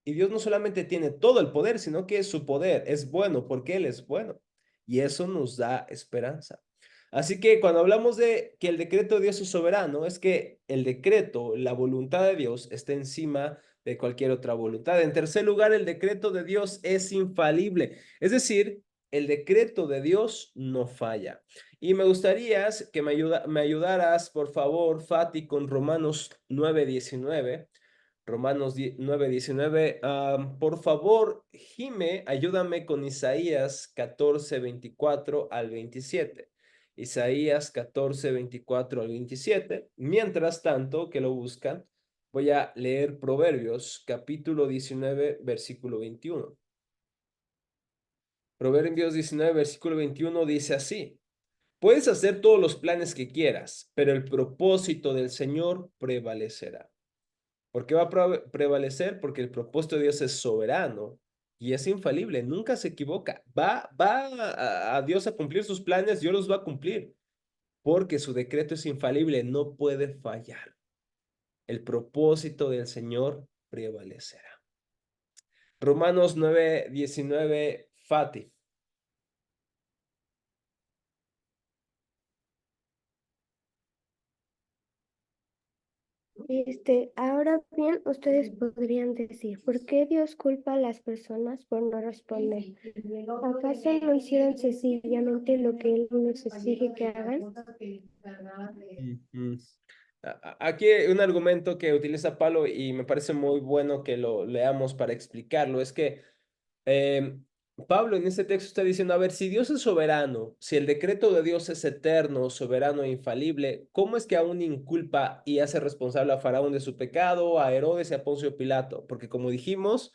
A: y Dios no solamente tiene todo el poder, sino que su poder es bueno porque Él es bueno. Y eso nos da esperanza. Así que cuando hablamos de que el decreto de Dios es soberano, es que el decreto, la voluntad de Dios está encima de cualquier otra voluntad. En tercer lugar, el decreto de Dios es infalible. Es decir, el decreto de Dios no falla. Y me gustaría que me ayudaras, por favor, Fati, con Romanos 9:19. Romanos 9:19. Por favor, Jime, ayúdame con Isaías 14:24 al 27. Isaías 14:24 al 27. Mientras tanto, que lo buscan, voy a leer Proverbios capítulo 19, versículo 21. Proverbios 19, versículo 21 dice así: Puedes hacer todos los planes que quieras, pero el propósito del Señor prevalecerá. ¿Por qué va a prevalecer? Porque el propósito de Dios es soberano y es infalible, nunca se equivoca. Va a Dios a cumplir sus planes, Dios los va a cumplir, porque su decreto es infalible, no puede fallar. El propósito del Señor prevalecerá. Romanos 9:19, Fati.
C: Ahora bien, ustedes podrían decir, ¿por qué Dios culpa a las personas por no responder? ¿Acaso no hicieron sencillamente lo que Él nos exige que hagan?
A: Ujú. Aquí hay un argumento que utiliza Pablo y me parece muy bueno que lo leamos para explicarlo. Es que Eh, Pablo en este texto está diciendo, a ver, si Dios es soberano, si el decreto de Dios es eterno, soberano e infalible, ¿cómo es que aún inculpa y hace responsable a Faraón de su pecado, a Herodes y a Poncio Pilato? Porque como dijimos,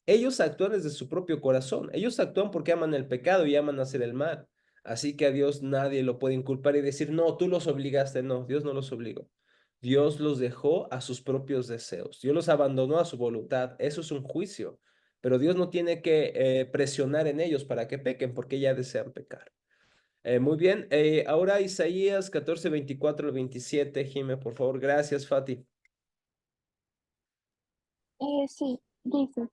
A: ellos actúan desde su propio corazón, ellos actúan porque aman el pecado y aman hacer el mal. Así que a Dios nadie lo puede inculpar y decir, no, tú los obligaste, no, Dios no los obligó. Dios los dejó a sus propios deseos, Dios los abandonó a su voluntad, eso es un juicio. Pero Dios no tiene que presionar en ellos para que pequen, porque ya desean pecar. Muy bien, ahora Isaías 14:24 al 27, Jime, por favor, gracias, Fati.
B: Sí, dice,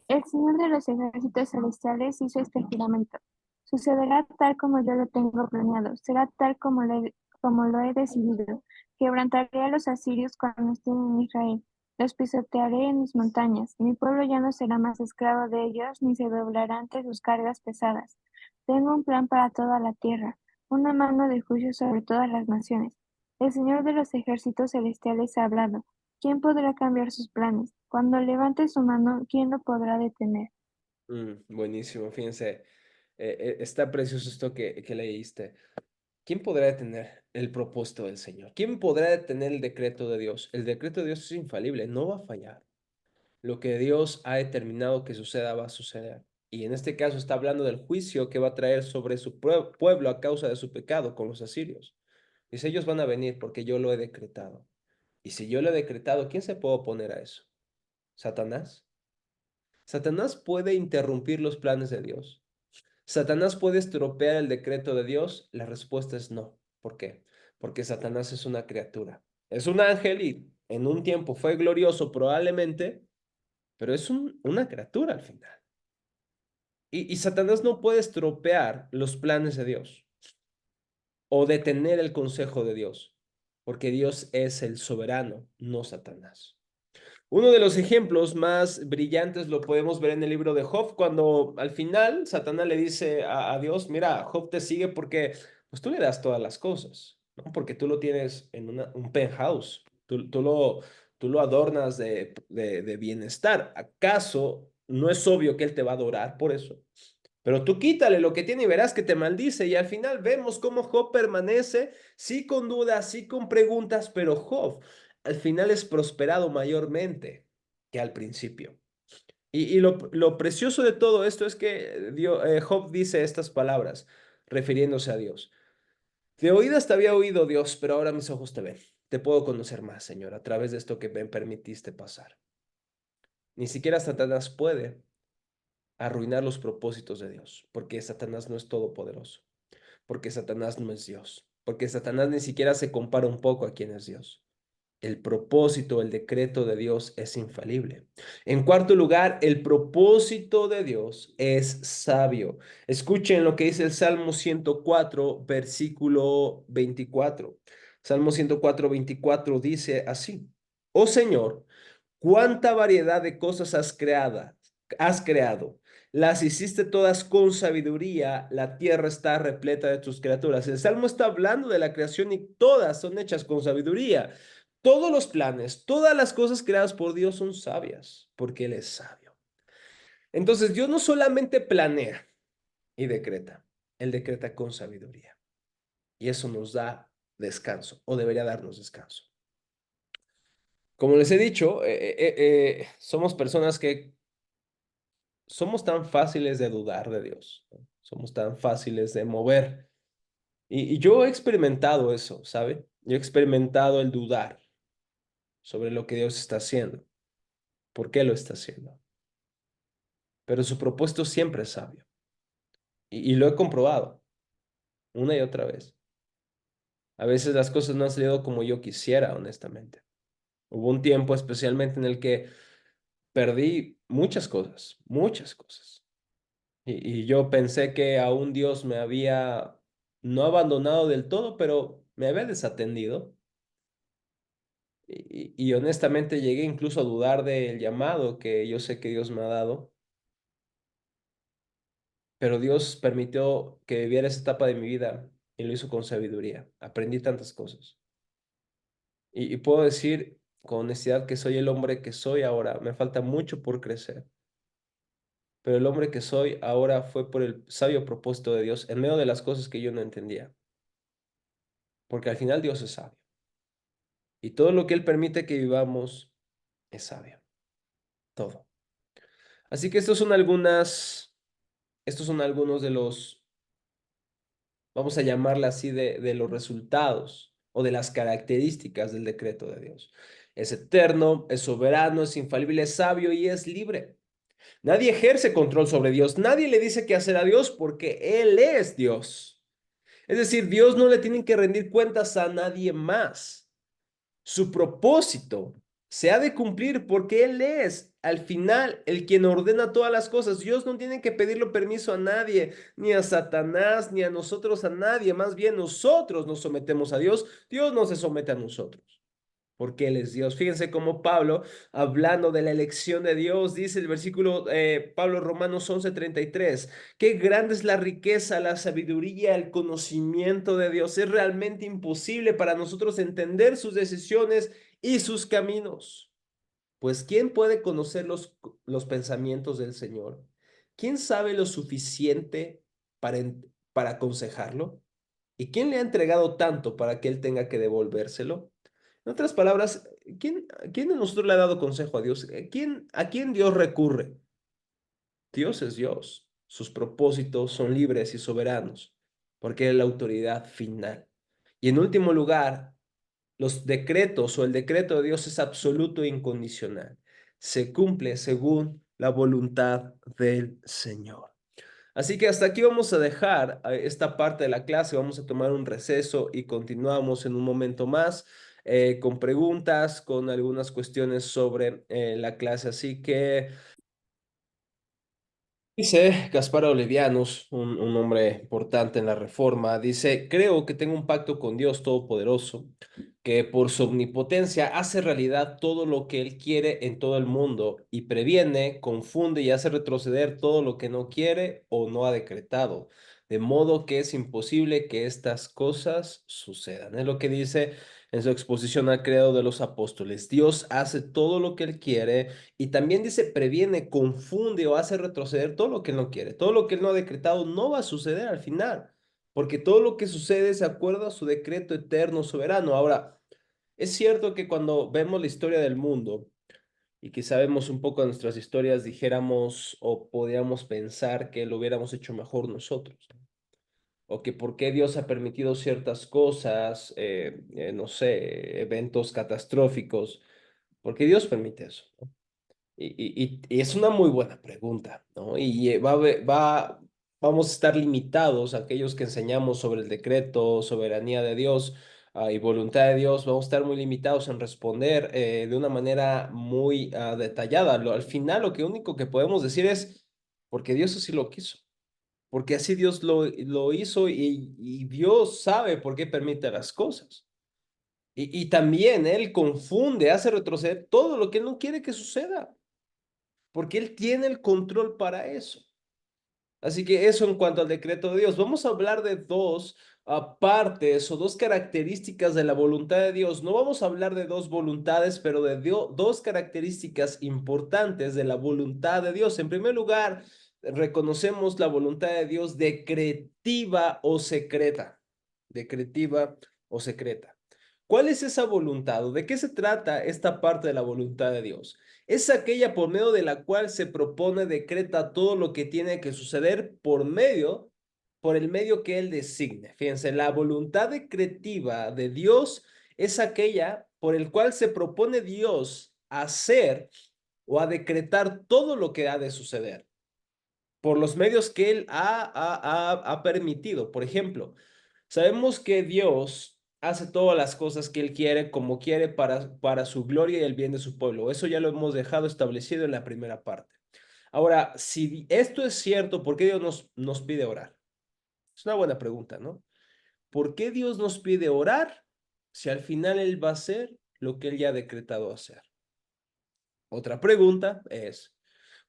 B: el Señor de los ejércitos celestiales hizo este juramento. Sucederá tal como yo lo tengo planeado, será tal como lo he decidido. Quebrantaré a los asirios cuando estén en Israel, los pisotearé en mis montañas. Mi pueblo ya no será más esclavo de ellos, ni se doblará ante sus cargas pesadas. Tengo un plan para toda la tierra, una mano de juicio sobre todas las naciones. El Señor de los ejércitos celestiales ha hablado. ¿Quién podrá cambiar sus planes? Cuando levante su mano, ¿quién lo podrá detener?
A: Buenísimo, fíjense, está precioso esto que leíste. ¿Quién podrá detener el propósito del Señor? ¿Quién podrá detener el decreto de Dios? El decreto de Dios es infalible, no va a fallar. Lo que Dios ha determinado que suceda va a suceder. Y en este caso está hablando del juicio que va a traer sobre su pueblo a causa de su pecado con los asirios. Dice, ellos van a venir porque yo lo he decretado. Y si yo lo he decretado, ¿quién se puede oponer a eso? ¿Satanás? ¿Satanás puede interrumpir los planes de Dios? ¿Satanás puede estropear el decreto de Dios? La respuesta es no. ¿Por qué? Porque Satanás es una criatura. Es un ángel y en un tiempo fue glorioso probablemente, pero es una criatura al final. Y Satanás no puede estropear los planes de Dios o detener el consejo de Dios, porque Dios es el soberano, no Satanás. Uno de los ejemplos más brillantes lo podemos ver en el libro de Job, cuando al final Satanás le dice a Dios, mira, Job te sigue porque pues tú le das todas las cosas, ¿no? Porque tú lo tienes en un penthouse, tú lo adornas de bienestar. ¿Acaso no es obvio que él te va a adorar por eso? Pero tú quítale lo que tiene y verás que te maldice. Y al final vemos cómo Job permanece, sí con dudas, sí con preguntas, pero Job al final es prosperado mayormente. que al principio. Y lo precioso de todo esto es que Job dice estas palabras, refiriéndose a Dios. De oídas te había oído, Dios, pero ahora mis ojos te ven. Te puedo conocer más, Señor, a través de esto que me permitiste pasar. Ni siquiera Satanás puede arruinar los propósitos de Dios, porque Satanás no es todopoderoso, porque Satanás no es Dios, porque Satanás ni siquiera se compara un poco a quien es Dios. El propósito, el decreto de Dios es infalible. En cuarto lugar, el propósito de Dios es sabio. Escuchen lo que dice el Salmo 104, versículo 24. Salmo 104, 24 dice así: Oh Señor, cuánta variedad de cosas has creado. Las hiciste todas con sabiduría, la tierra está repleta de tus criaturas. El Salmo está hablando de la creación y todas son hechas con sabiduría. Todos los planes, todas las cosas creadas por Dios son sabias, porque Él es sabio. Entonces, Dios no solamente planea y decreta, Él decreta con sabiduría. Y eso nos da descanso, o debería darnos descanso. Como les he dicho, somos personas que somos tan fáciles de dudar de Dios, ¿no? Somos tan fáciles de mover. Y yo he experimentado eso, ¿sabe? Yo he experimentado el dudar sobre lo que Dios está haciendo, por qué lo está haciendo. Pero su propósito siempre es sabio. Y lo he comprobado una y otra vez. A veces las cosas no han salido como yo quisiera, honestamente. Hubo un tiempo especialmente en el que perdí muchas cosas, muchas cosas. Y yo pensé que aún Dios me había no abandonado del todo, pero me había desatendido. Y honestamente llegué incluso a dudar del llamado que yo sé que Dios me ha dado. Pero Dios permitió que viviera esa etapa de mi vida y lo hizo con sabiduría. Aprendí tantas cosas. Y puedo decir con honestidad que soy el hombre que soy ahora. Me falta mucho por crecer. Pero el hombre que soy ahora fue por el sabio propósito de Dios en medio de las cosas que yo no entendía. Porque al final Dios es sabio. Y todo lo que Él permite que vivamos es sabio. Todo. Así que estos son algunos de los, vamos a llamarla así, de los resultados o de las características del decreto de Dios. Es eterno, es soberano, es infalible, es sabio y es libre. Nadie ejerce control sobre Dios. Nadie le dice qué hacer a Dios porque Él es Dios. Es decir, Dios no le tiene que rendir cuentas a nadie más. Su propósito se ha de cumplir porque Él es, al final, el quien ordena todas las cosas. Dios no tiene que pedirle permiso a nadie, ni a Satanás, ni a nosotros, a nadie. Más bien nosotros nos sometemos a Dios. Dios no se somete a nosotros, porque Él es Dios. Fíjense cómo Pablo, hablando de la elección de Dios, dice el versículo, Pablo Romanos 11:33, qué grande es la riqueza, la sabiduría, el conocimiento de Dios. Es realmente imposible para nosotros entender sus decisiones y sus caminos. Pues ¿quién puede conocer los pensamientos del Señor? ¿Quién sabe lo suficiente para aconsejarlo? ¿Y quién le ha entregado tanto para que él tenga que devolvérselo? En otras palabras, ¿quién de nosotros le ha dado consejo a Dios? ¿A quién Dios recurre? Dios es Dios. Sus propósitos son libres y soberanos, porque es la autoridad final. Y en último lugar, los decretos o el decreto de Dios es absoluto e incondicional. Se cumple según la voluntad del Señor. Así que hasta aquí vamos a dejar esta parte de la clase. Vamos a tomar un receso y continuamos en un momento más con preguntas, con algunas cuestiones sobre la clase. Así que dice Gaspar Olevianus, un hombre importante en la Reforma, dice, creo que tengo un pacto con Dios Todopoderoso, que por su omnipotencia hace realidad todo lo que Él quiere en todo el mundo y previene, confunde y hace retroceder todo lo que no quiere o no ha decretado, de modo que es imposible que estas cosas sucedan. Es lo que dice en su exposición al credo de los apóstoles. Dios hace todo lo que Él quiere y también dice, previene, confunde o hace retroceder todo lo que él no quiere. Todo lo que él no ha decretado no va a suceder al final, porque todo lo que sucede es de acuerdo a su decreto eterno, soberano. Ahora, es cierto que cuando vemos la historia del mundo, y quizá vemos un poco de nuestras historias, dijéramos o podríamos pensar que lo hubiéramos hecho mejor nosotros, o que por qué Dios ha permitido ciertas cosas, no sé, eventos catastróficos, ¿por qué Dios permite eso? Y es una muy buena pregunta, ¿no? Vamos a estar limitados, aquellos que enseñamos sobre el decreto, soberanía de Dios, y voluntad de Dios, vamos a estar muy limitados en responder de una manera muy detallada. Al final, lo que único que podemos decir es, porque Dios así lo quiso, porque así Dios lo hizo y Dios sabe por qué permite las cosas. Y también Él confunde, hace retroceder todo lo que Él no quiere que suceda porque Él tiene el control para eso. Así que eso en cuanto al decreto de Dios. Vamos a hablar de dos partes o dos características de la voluntad de Dios. No vamos a hablar de dos voluntades, pero de dos características importantes de la voluntad de Dios. En primer lugar, reconocemos la voluntad de Dios decretiva o secreta. Decretiva o secreta. ¿Cuál es esa voluntad o de qué se trata esta parte de la voluntad de Dios? Es aquella por medio de la cual se propone, decreta todo lo que tiene que suceder por el medio que Él designe. Fíjense, la voluntad decretiva de Dios es aquella por el cual se propone Dios hacer o a decretar todo lo que ha de suceder por los medios que Él ha permitido. Por ejemplo, sabemos que Dios hace todas las cosas que Él quiere, como quiere, para su gloria y el bien de su pueblo. Eso ya lo hemos dejado establecido en la primera parte. Ahora, si esto es cierto, ¿por qué Dios nos pide orar? Es una buena pregunta, ¿no? ¿Por qué Dios nos pide orar si al final Él va a hacer lo que Él ya ha decretado hacer? Otra pregunta es,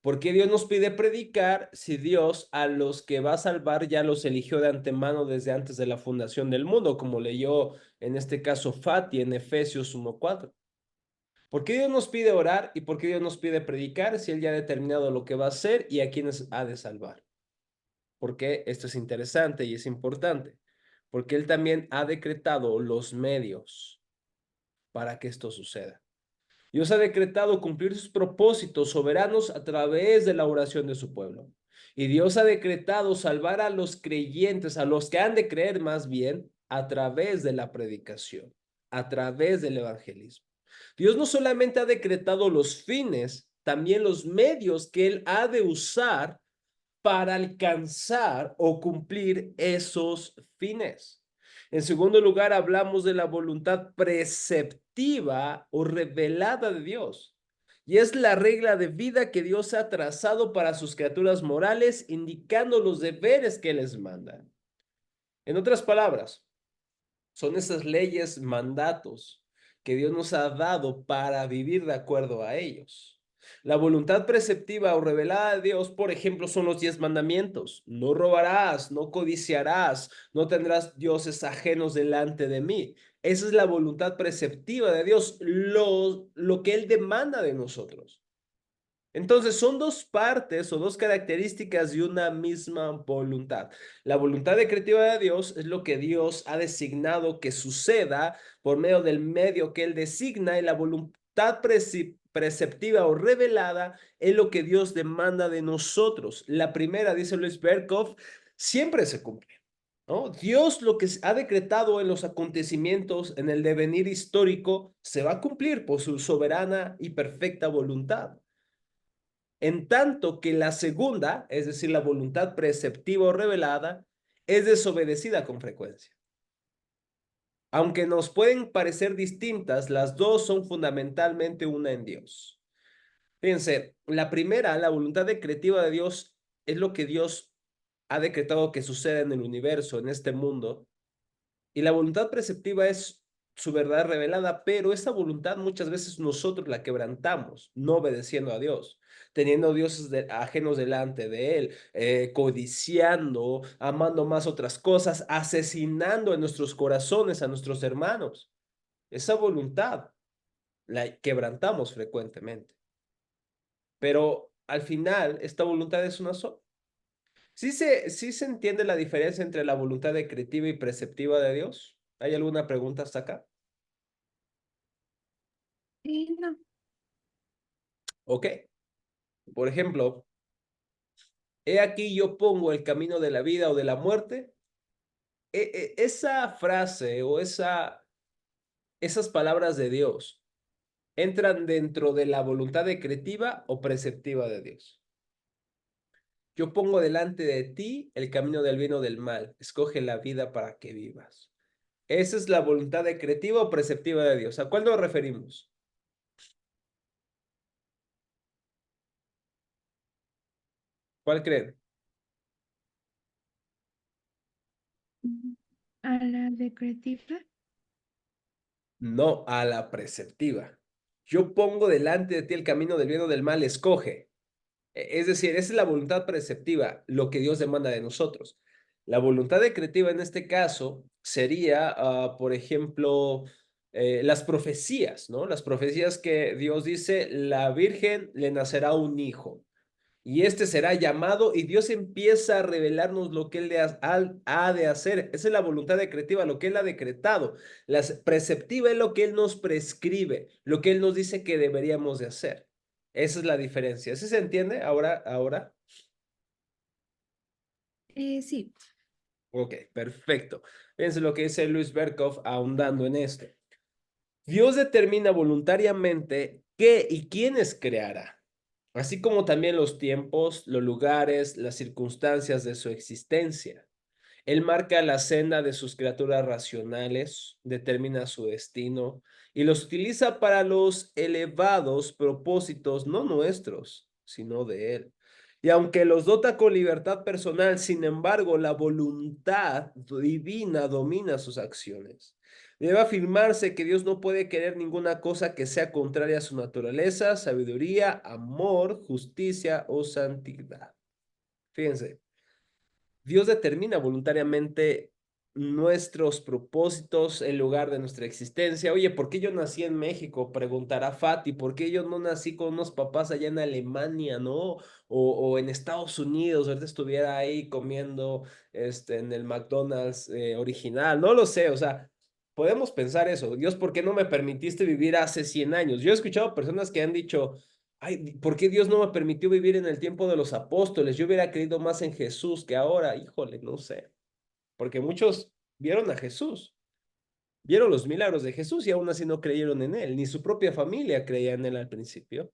A: ¿por qué Dios nos pide predicar si Dios a los que va a salvar ya los eligió de antemano desde antes de la fundación del mundo, como leyó en este caso Fati en Efesios 1:4? ¿Por qué Dios nos pide orar y por qué Dios nos pide predicar si Él ya ha determinado lo que va a hacer y a quienes ha de salvar? Porque esto es interesante y es importante, porque Él también ha decretado los medios para que esto suceda. Dios ha decretado cumplir sus propósitos soberanos a través de la oración de su pueblo. Y Dios ha decretado salvar a los creyentes, a los que han de creer más bien, a través de la predicación, a través del evangelismo. Dios no solamente ha decretado los fines, también los medios que Él ha de usar para alcanzar o cumplir esos fines. En segundo lugar, hablamos de la voluntad preceptiva o revelada de Dios. Y es la regla de vida que Dios ha trazado para sus criaturas morales, indicando los deberes que les manda. En otras palabras, son esas leyes, mandatos que Dios nos ha dado para vivir de acuerdo a ellos. La voluntad preceptiva o revelada de Dios, por ejemplo, son los 10 mandamientos. No robarás, no codiciarás, no tendrás dioses ajenos delante de mí. Esa es la voluntad preceptiva de Dios, lo que Él demanda de nosotros. Entonces, son dos partes o dos características de una misma voluntad. La voluntad decretiva de Dios es lo que Dios ha designado que suceda por medio del medio que Él designa, y la voluntad preceptiva o revelada es lo que Dios demanda de nosotros. La primera, dice Luis Berkhoff, siempre se cumple, ¿no? Dios lo que ha decretado en los acontecimientos, en el devenir histórico, se va a cumplir por su soberana y perfecta voluntad. En tanto que la segunda, es decir, la voluntad preceptiva o revelada, es desobedecida con frecuencia. Aunque nos pueden parecer distintas, las dos son fundamentalmente una en Dios. Fíjense, la primera, la voluntad decretiva de Dios, es lo que Dios ha decretado que suceda en el universo, en este mundo. Y la voluntad preceptiva es su verdad revelada, pero esa voluntad muchas veces nosotros la quebrantamos, no obedeciendo a Dios, teniendo dioses ajenos delante de Él, codiciando, amando más otras cosas, asesinando en nuestros corazones a nuestros hermanos. Esa voluntad la quebrantamos frecuentemente, pero al final esta voluntad es una sola. ¿Sí se entiende la diferencia entre la voluntad decretiva y preceptiva de Dios? ¿Hay alguna pregunta hasta acá?
B: No.
A: ¿Ok? Por ejemplo, he aquí yo pongo el camino de la vida o de la muerte. Esa frase o esas palabras de Dios entran dentro de la voluntad decretiva o preceptiva de Dios. Yo pongo delante de ti el camino del bien o del mal. Escoge la vida para que vivas. Esa es la voluntad decretiva o preceptiva de Dios. ¿A cuál nos referimos? ¿Cuál creen?
B: ¿A la decretiva?
A: No, a la preceptiva. Yo pongo delante de ti el camino del bien o del mal. Escoge. Es decir, esa es la voluntad preceptiva, lo que Dios demanda de nosotros. La voluntad decretiva en este caso sería, por ejemplo, las profecías, ¿no? Las profecías que Dios dice, la Virgen le nacerá un hijo y este será llamado y Dios empieza a revelarnos lo que Él ha de hacer. Esa es la voluntad decretiva, lo que Él ha decretado. La preceptiva es lo que Él nos prescribe, lo que Él nos dice que deberíamos de hacer. Esa es la diferencia. ¿Sí se entiende ahora?
B: Sí.
A: Ok, perfecto. Fíjense lo que dice Luis Berkhoff ahondando en esto. Dios determina voluntariamente qué y quiénes creará, así como también los tiempos, los lugares, las circunstancias de su existencia. Él marca la senda de sus criaturas racionales, determina su destino y los utiliza para los elevados propósitos no nuestros, sino de Él. Y aunque los dota con libertad personal, sin embargo, la voluntad divina domina sus acciones. Debe afirmarse que Dios no puede querer ninguna cosa que sea contraria a su naturaleza, sabiduría, amor, justicia o santidad. Fíjense. Dios determina voluntariamente nuestros propósitos en lugar de nuestra existencia. Oye, ¿por qué yo nací en México? Preguntará Fati, ¿por qué yo no nací con unos papás allá en Alemania, ¿no? O en Estados Unidos, ahorita estuviera ahí comiendo en el McDonald's original, no lo sé, o sea, podemos pensar eso. Dios, ¿por qué no me permitiste vivir hace 100 años? Yo he escuchado personas que han dicho, ay, ¿por qué Dios no me permitió vivir en el tiempo de los apóstoles? Yo hubiera creído más en Jesús que ahora. Híjole, no sé. Porque muchos vieron a Jesús, vieron los milagros de Jesús y aún así no creyeron en él. Ni su propia familia creía en él al principio.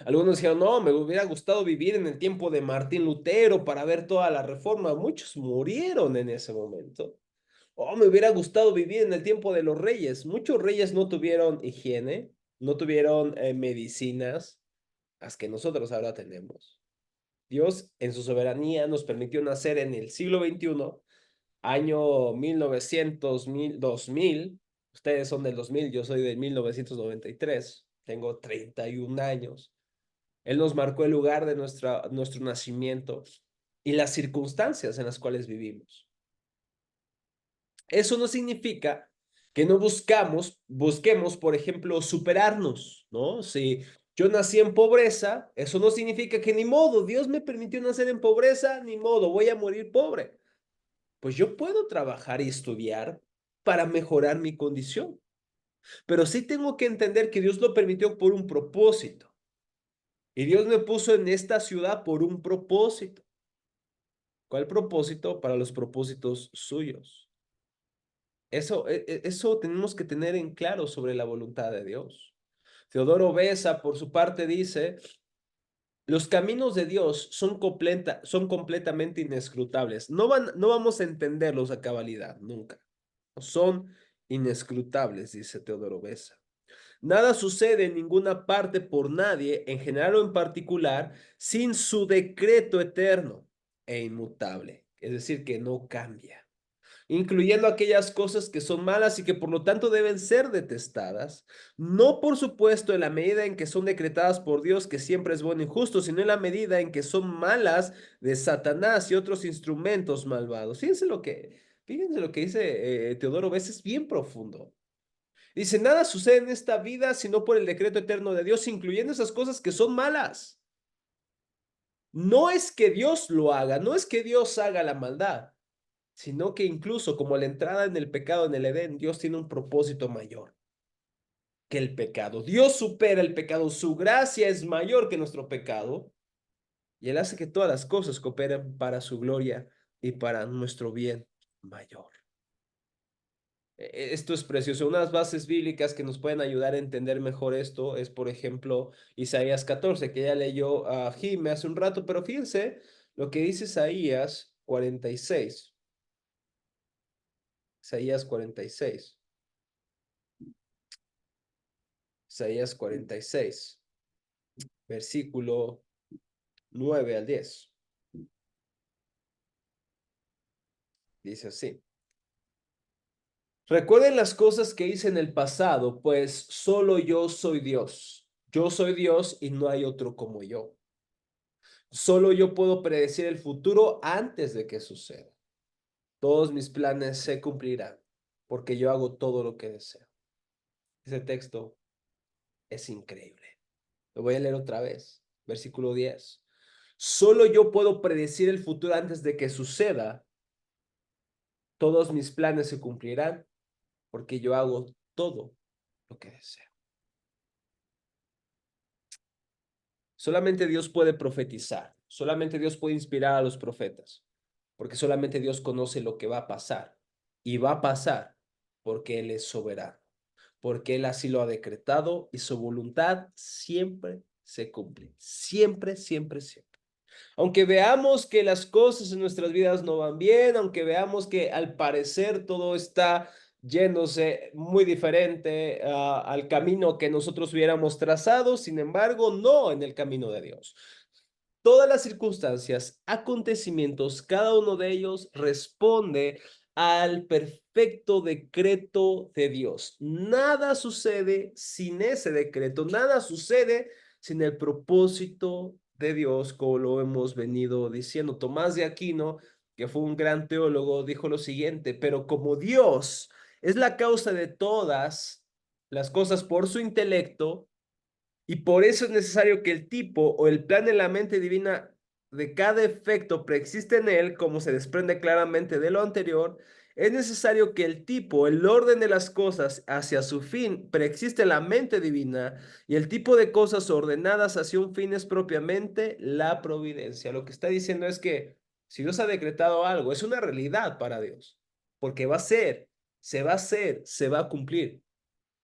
A: Algunos dijeron, no, me hubiera gustado vivir en el tiempo de Martín Lutero para ver toda la reforma. Muchos murieron en ese momento. Oh, me hubiera gustado vivir en el tiempo de los reyes. Muchos reyes no tuvieron higiene, no tuvieron medicinas, las que nosotros ahora tenemos. Dios, en su soberanía, nos permitió nacer en el siglo XXI, año 1900, 2000. Ustedes son del 2000, yo soy de 1993. Tengo 31 años. Él nos marcó el lugar de nuestro nacimiento y las circunstancias en las cuales vivimos. Eso no significa que no busquemos, por ejemplo, superarnos, ¿no? Si yo nací en pobreza, eso no significa que ni modo, Dios me permitió nacer en pobreza, ni modo, voy a morir pobre. Pues yo puedo trabajar y estudiar para mejorar mi condición, pero sí tengo que entender que Dios lo permitió por un propósito. Y Dios me puso en esta ciudad por un propósito. ¿Cuál propósito? Para los propósitos suyos. Eso tenemos que tener en claro sobre la voluntad de Dios. Teodoro Besa, por su parte, dice, los caminos de Dios son completamente inescrutables. No vamos a entenderlos a cabalidad, nunca. Son inescrutables, dice Teodoro Besa. Nada sucede en ninguna parte por nadie, en general o en particular, sin su decreto eterno e inmutable. Es decir, que no cambia, incluyendo aquellas cosas que son malas y que por lo tanto deben ser detestadas, no por supuesto en la medida en que son decretadas por Dios, que siempre es bueno y justo, sino en la medida en que son malas de Satanás y otros instrumentos malvados. Fíjense lo que dice Teodoro Bess, es bien profundo. Dice, nada sucede en esta vida sino por el decreto eterno de Dios, incluyendo esas cosas que son malas. No es que Dios lo haga, no es que Dios haga la maldad, sino que incluso como la entrada en el pecado en el Edén, Dios tiene un propósito mayor. que el pecado. Dios supera el pecado. Su gracia es mayor que nuestro pecado. Y Él hace que todas las cosas cooperen para su gloria y para nuestro bien mayor. Esto es precioso. Unas bases bíblicas que nos pueden ayudar a entender mejor esto es, por ejemplo, Isaías 14, que ya leyó a Jimé hace un rato, pero fíjense lo que dice Isaías 46. Isaías 46. Isaías 46, versículo 9 al 10. Dice así. Recuerden las cosas que hice en el pasado, pues solo yo soy Dios. Yo soy Dios y no hay otro como yo. Solo yo puedo predecir el futuro antes de que suceda. Todos mis planes se cumplirán, porque yo hago todo lo que deseo. Ese texto es increíble. Lo voy a leer otra vez. Versículo 10. Solo yo puedo predecir el futuro antes de que suceda. Todos mis planes se cumplirán, porque yo hago todo lo que deseo. Solamente Dios puede profetizar, solamente Dios puede inspirar a los profetas, porque solamente Dios conoce lo que va a pasar. Y va a pasar porque Él es soberano, porque Él así lo ha decretado y su voluntad siempre se cumple. Siempre, siempre, siempre. Aunque veamos que las cosas en nuestras vidas no van bien, aunque veamos que al parecer todo está yéndose muy diferente al camino que nosotros hubiéramos trazado, sin embargo, no en el camino de Dios. Todas las circunstancias, acontecimientos, cada uno de ellos responde al perfecto decreto de Dios. Nada sucede sin ese decreto, nada sucede sin el propósito de Dios, como lo hemos venido diciendo. Tomás de Aquino, que fue un gran teólogo, dijo lo siguiente: pero como Dios es la causa de todas las cosas por su intelecto, y por eso es necesario que el tipo o el plan en la mente divina de cada efecto preexiste en él, como se desprende claramente de lo anterior. Es necesario que el tipo, el orden de las cosas hacia su fin, preexiste en la mente divina, y el tipo de cosas ordenadas hacia un fin es propiamente la providencia. Lo que está diciendo es que si Dios ha decretado algo, es una realidad para Dios, porque va a ser, se va a hacer, se va a cumplir,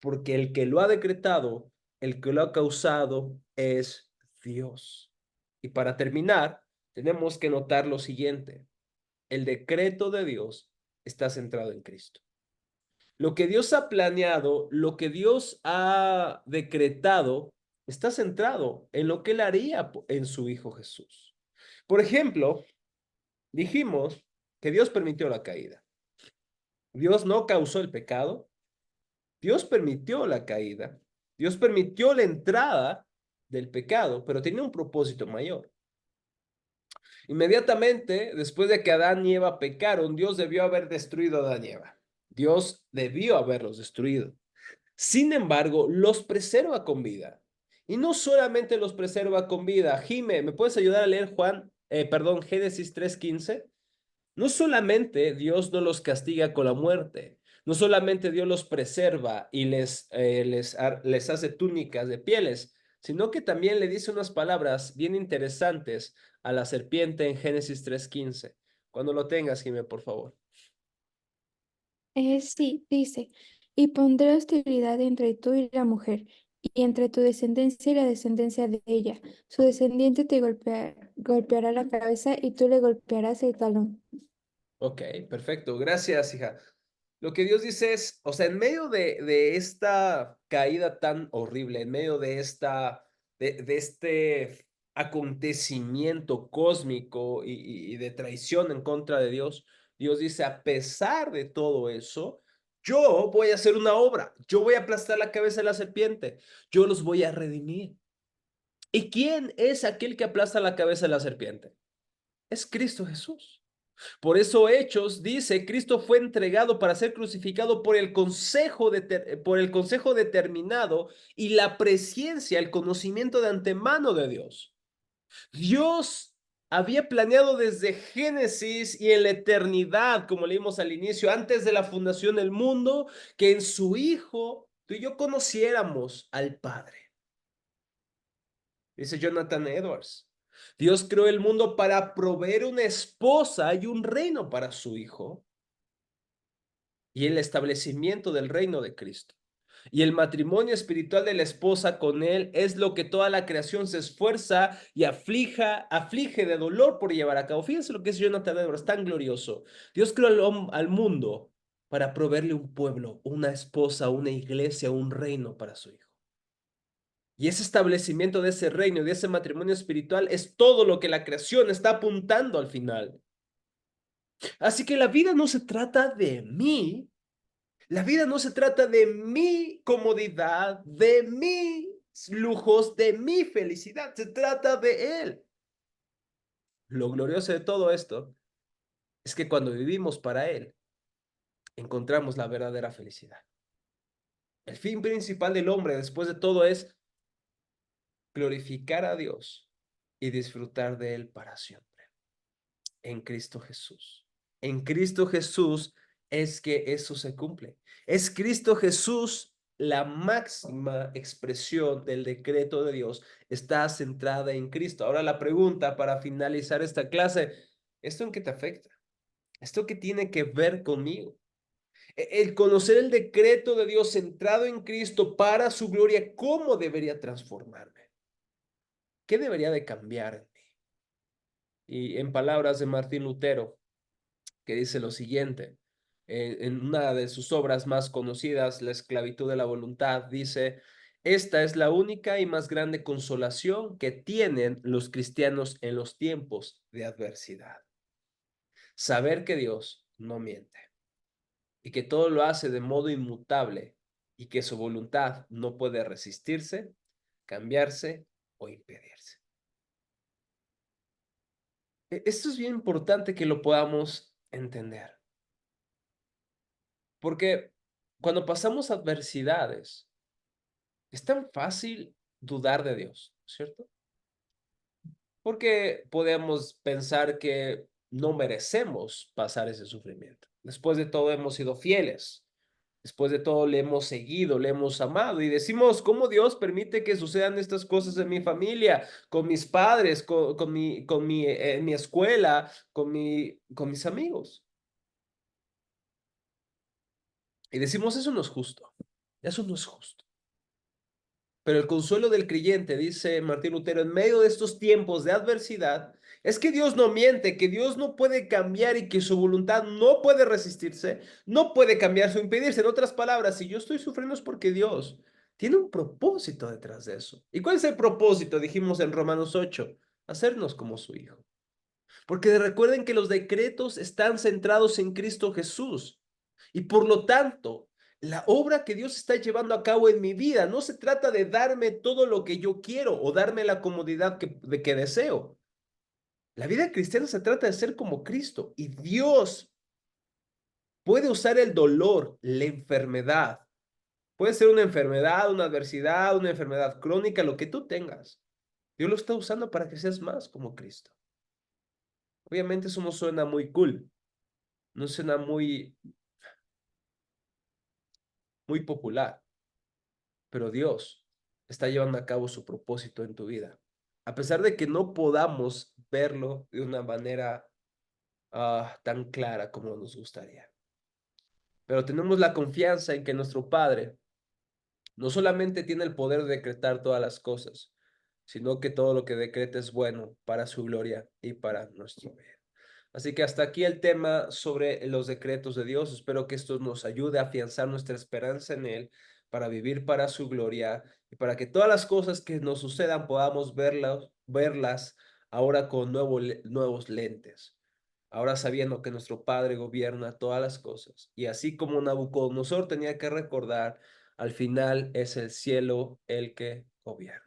A: porque el que lo ha decretado, el que lo ha causado es Dios. Y para terminar, tenemos que notar lo siguiente: el decreto de Dios está centrado en Cristo. Lo que Dios ha planeado, lo que Dios ha decretado, está centrado en lo que Él haría en su Hijo Jesús. Por ejemplo, dijimos que Dios permitió la caída. Dios no causó el pecado, Dios permitió la caída, Dios permitió la entrada del pecado, pero tenía un propósito mayor. Inmediatamente después de que Adán y Eva pecaron, Dios debió haber destruido a Adán y Eva. Dios debió haberlos destruido. Sin embargo, los preserva con vida. Y no solamente los preserva con vida. Jime, ¿me puedes ayudar a leer Génesis 3:15? No solamente Dios no los castiga con la muerte, no solamente Dios los preserva y les hace túnicas de pieles, sino que también le dice unas palabras bien interesantes a la serpiente en Génesis 3:15. Cuando lo tengas, Jimé, por favor.
C: Sí, dice, y pondré hostilidad entre tú y la mujer, y entre tu descendencia y la descendencia de ella. Su descendiente te golpeará la cabeza y tú le golpearás el talón.
A: Ok, perfecto. Gracias, hija. Lo que Dios dice es, o sea, en medio de esta caída tan horrible, en medio de este acontecimiento cósmico y de traición en contra de Dios, Dios dice: a pesar de todo eso, yo voy a hacer una obra, yo voy a aplastar la cabeza de la serpiente, yo los voy a redimir. ¿Y quién es aquel que aplasta la cabeza de la serpiente? Es Cristo Jesús. Por eso Hechos dice: Cristo fue entregado para ser crucificado por el consejo determinado y la presciencia, el conocimiento de antemano de Dios. Dios había planeado desde Génesis y en la eternidad, como leímos al inicio, antes de la fundación del mundo, que en su Hijo tú y yo conociéramos al Padre. Dice Jonathan Edwards. Dios creó el mundo para proveer una esposa y un reino para su Hijo y el establecimiento del reino de Cristo. Y el matrimonio espiritual de la esposa con él es lo que toda la creación se esfuerza y aflige de dolor por llevar a cabo. Fíjense lo que es Jonathan Edwards, tan glorioso. Dios creó al mundo para proveerle un pueblo, una esposa, una iglesia, un reino para su Hijo. Y ese establecimiento de ese reino, de ese matrimonio espiritual, es todo lo que la creación está apuntando al final. Así que la vida no se trata de mí, la vida no se trata de mi comodidad, de mis lujos, de mi felicidad, se trata de Él. Lo glorioso de todo esto es que cuando vivimos para Él, encontramos la verdadera felicidad. El fin principal del hombre después de todo es glorificar a Dios y disfrutar de Él para siempre. En Cristo Jesús. En Cristo Jesús es que eso se cumple. Es Cristo Jesús la máxima expresión del decreto de Dios. Está centrada en Cristo. Ahora la pregunta para finalizar esta clase, ¿esto en qué te afecta? ¿Esto qué tiene que ver conmigo? El conocer el decreto de Dios centrado en Cristo para su gloria, ¿cómo debería transformarme? ¿Qué debería de cambiar en mí? Y en palabras de Martín Lutero, que dice lo siguiente, en una de sus obras más conocidas, La esclavitud de la voluntad, dice, esta es la única y más grande consolación que tienen los cristianos en los tiempos de adversidad. Saber que Dios no miente y que todo lo hace de modo inmutable y que su voluntad no puede resistirse, cambiarse o impedirse. Esto es bien importante que lo podamos entender. Porque cuando pasamos adversidades, es tan fácil dudar de Dios, ¿cierto? Porque podemos pensar que no merecemos pasar ese sufrimiento. Después de todo hemos sido fieles. Después de todo le hemos seguido, le hemos amado y decimos, ¿cómo Dios permite que sucedan estas cosas en mi familia, con mis padres, mi escuela, con mis amigos? Y decimos, eso no es justo. Eso no es justo. Pero el consuelo del creyente, dice Martín Lutero, en medio de estos tiempos de adversidad, es que Dios no miente, que Dios no puede cambiar y que su voluntad no puede resistirse, no puede cambiarse o impedirse. En otras palabras, si yo estoy sufriendo es porque Dios tiene un propósito detrás de eso. ¿Y cuál es el propósito? Dijimos en Romanos 8, hacernos como su Hijo. Porque recuerden que los decretos están centrados en Cristo Jesús. Y por lo tanto, la obra que Dios está llevando a cabo en mi vida no se trata de darme todo lo que yo quiero o darme la comodidad que deseo. La vida cristiana se trata de ser como Cristo y Dios puede usar el dolor, la enfermedad. Puede ser una enfermedad, una adversidad, una enfermedad crónica, lo que tú tengas. Dios lo está usando para que seas más como Cristo. Obviamente eso no suena muy cool, no suena muy popular, pero Dios está llevando a cabo su propósito en tu vida. A pesar de que no podamos verlo de una manera tan clara como nos gustaría. Pero tenemos la confianza en que nuestro Padre no solamente tiene el poder de decretar todas las cosas, sino que todo lo que decreta es bueno para su gloria y para nuestro bien. Así que hasta aquí el tema sobre los decretos de Dios. Espero que esto nos ayude a afianzar nuestra esperanza en Él para vivir para su gloria y para que todas las cosas que nos sucedan podamos verlas ahora con nuevos lentes. Ahora sabiendo que nuestro Padre gobierna todas las cosas. Y así como Nabucodonosor tenía que recordar, al final es el cielo el que gobierna.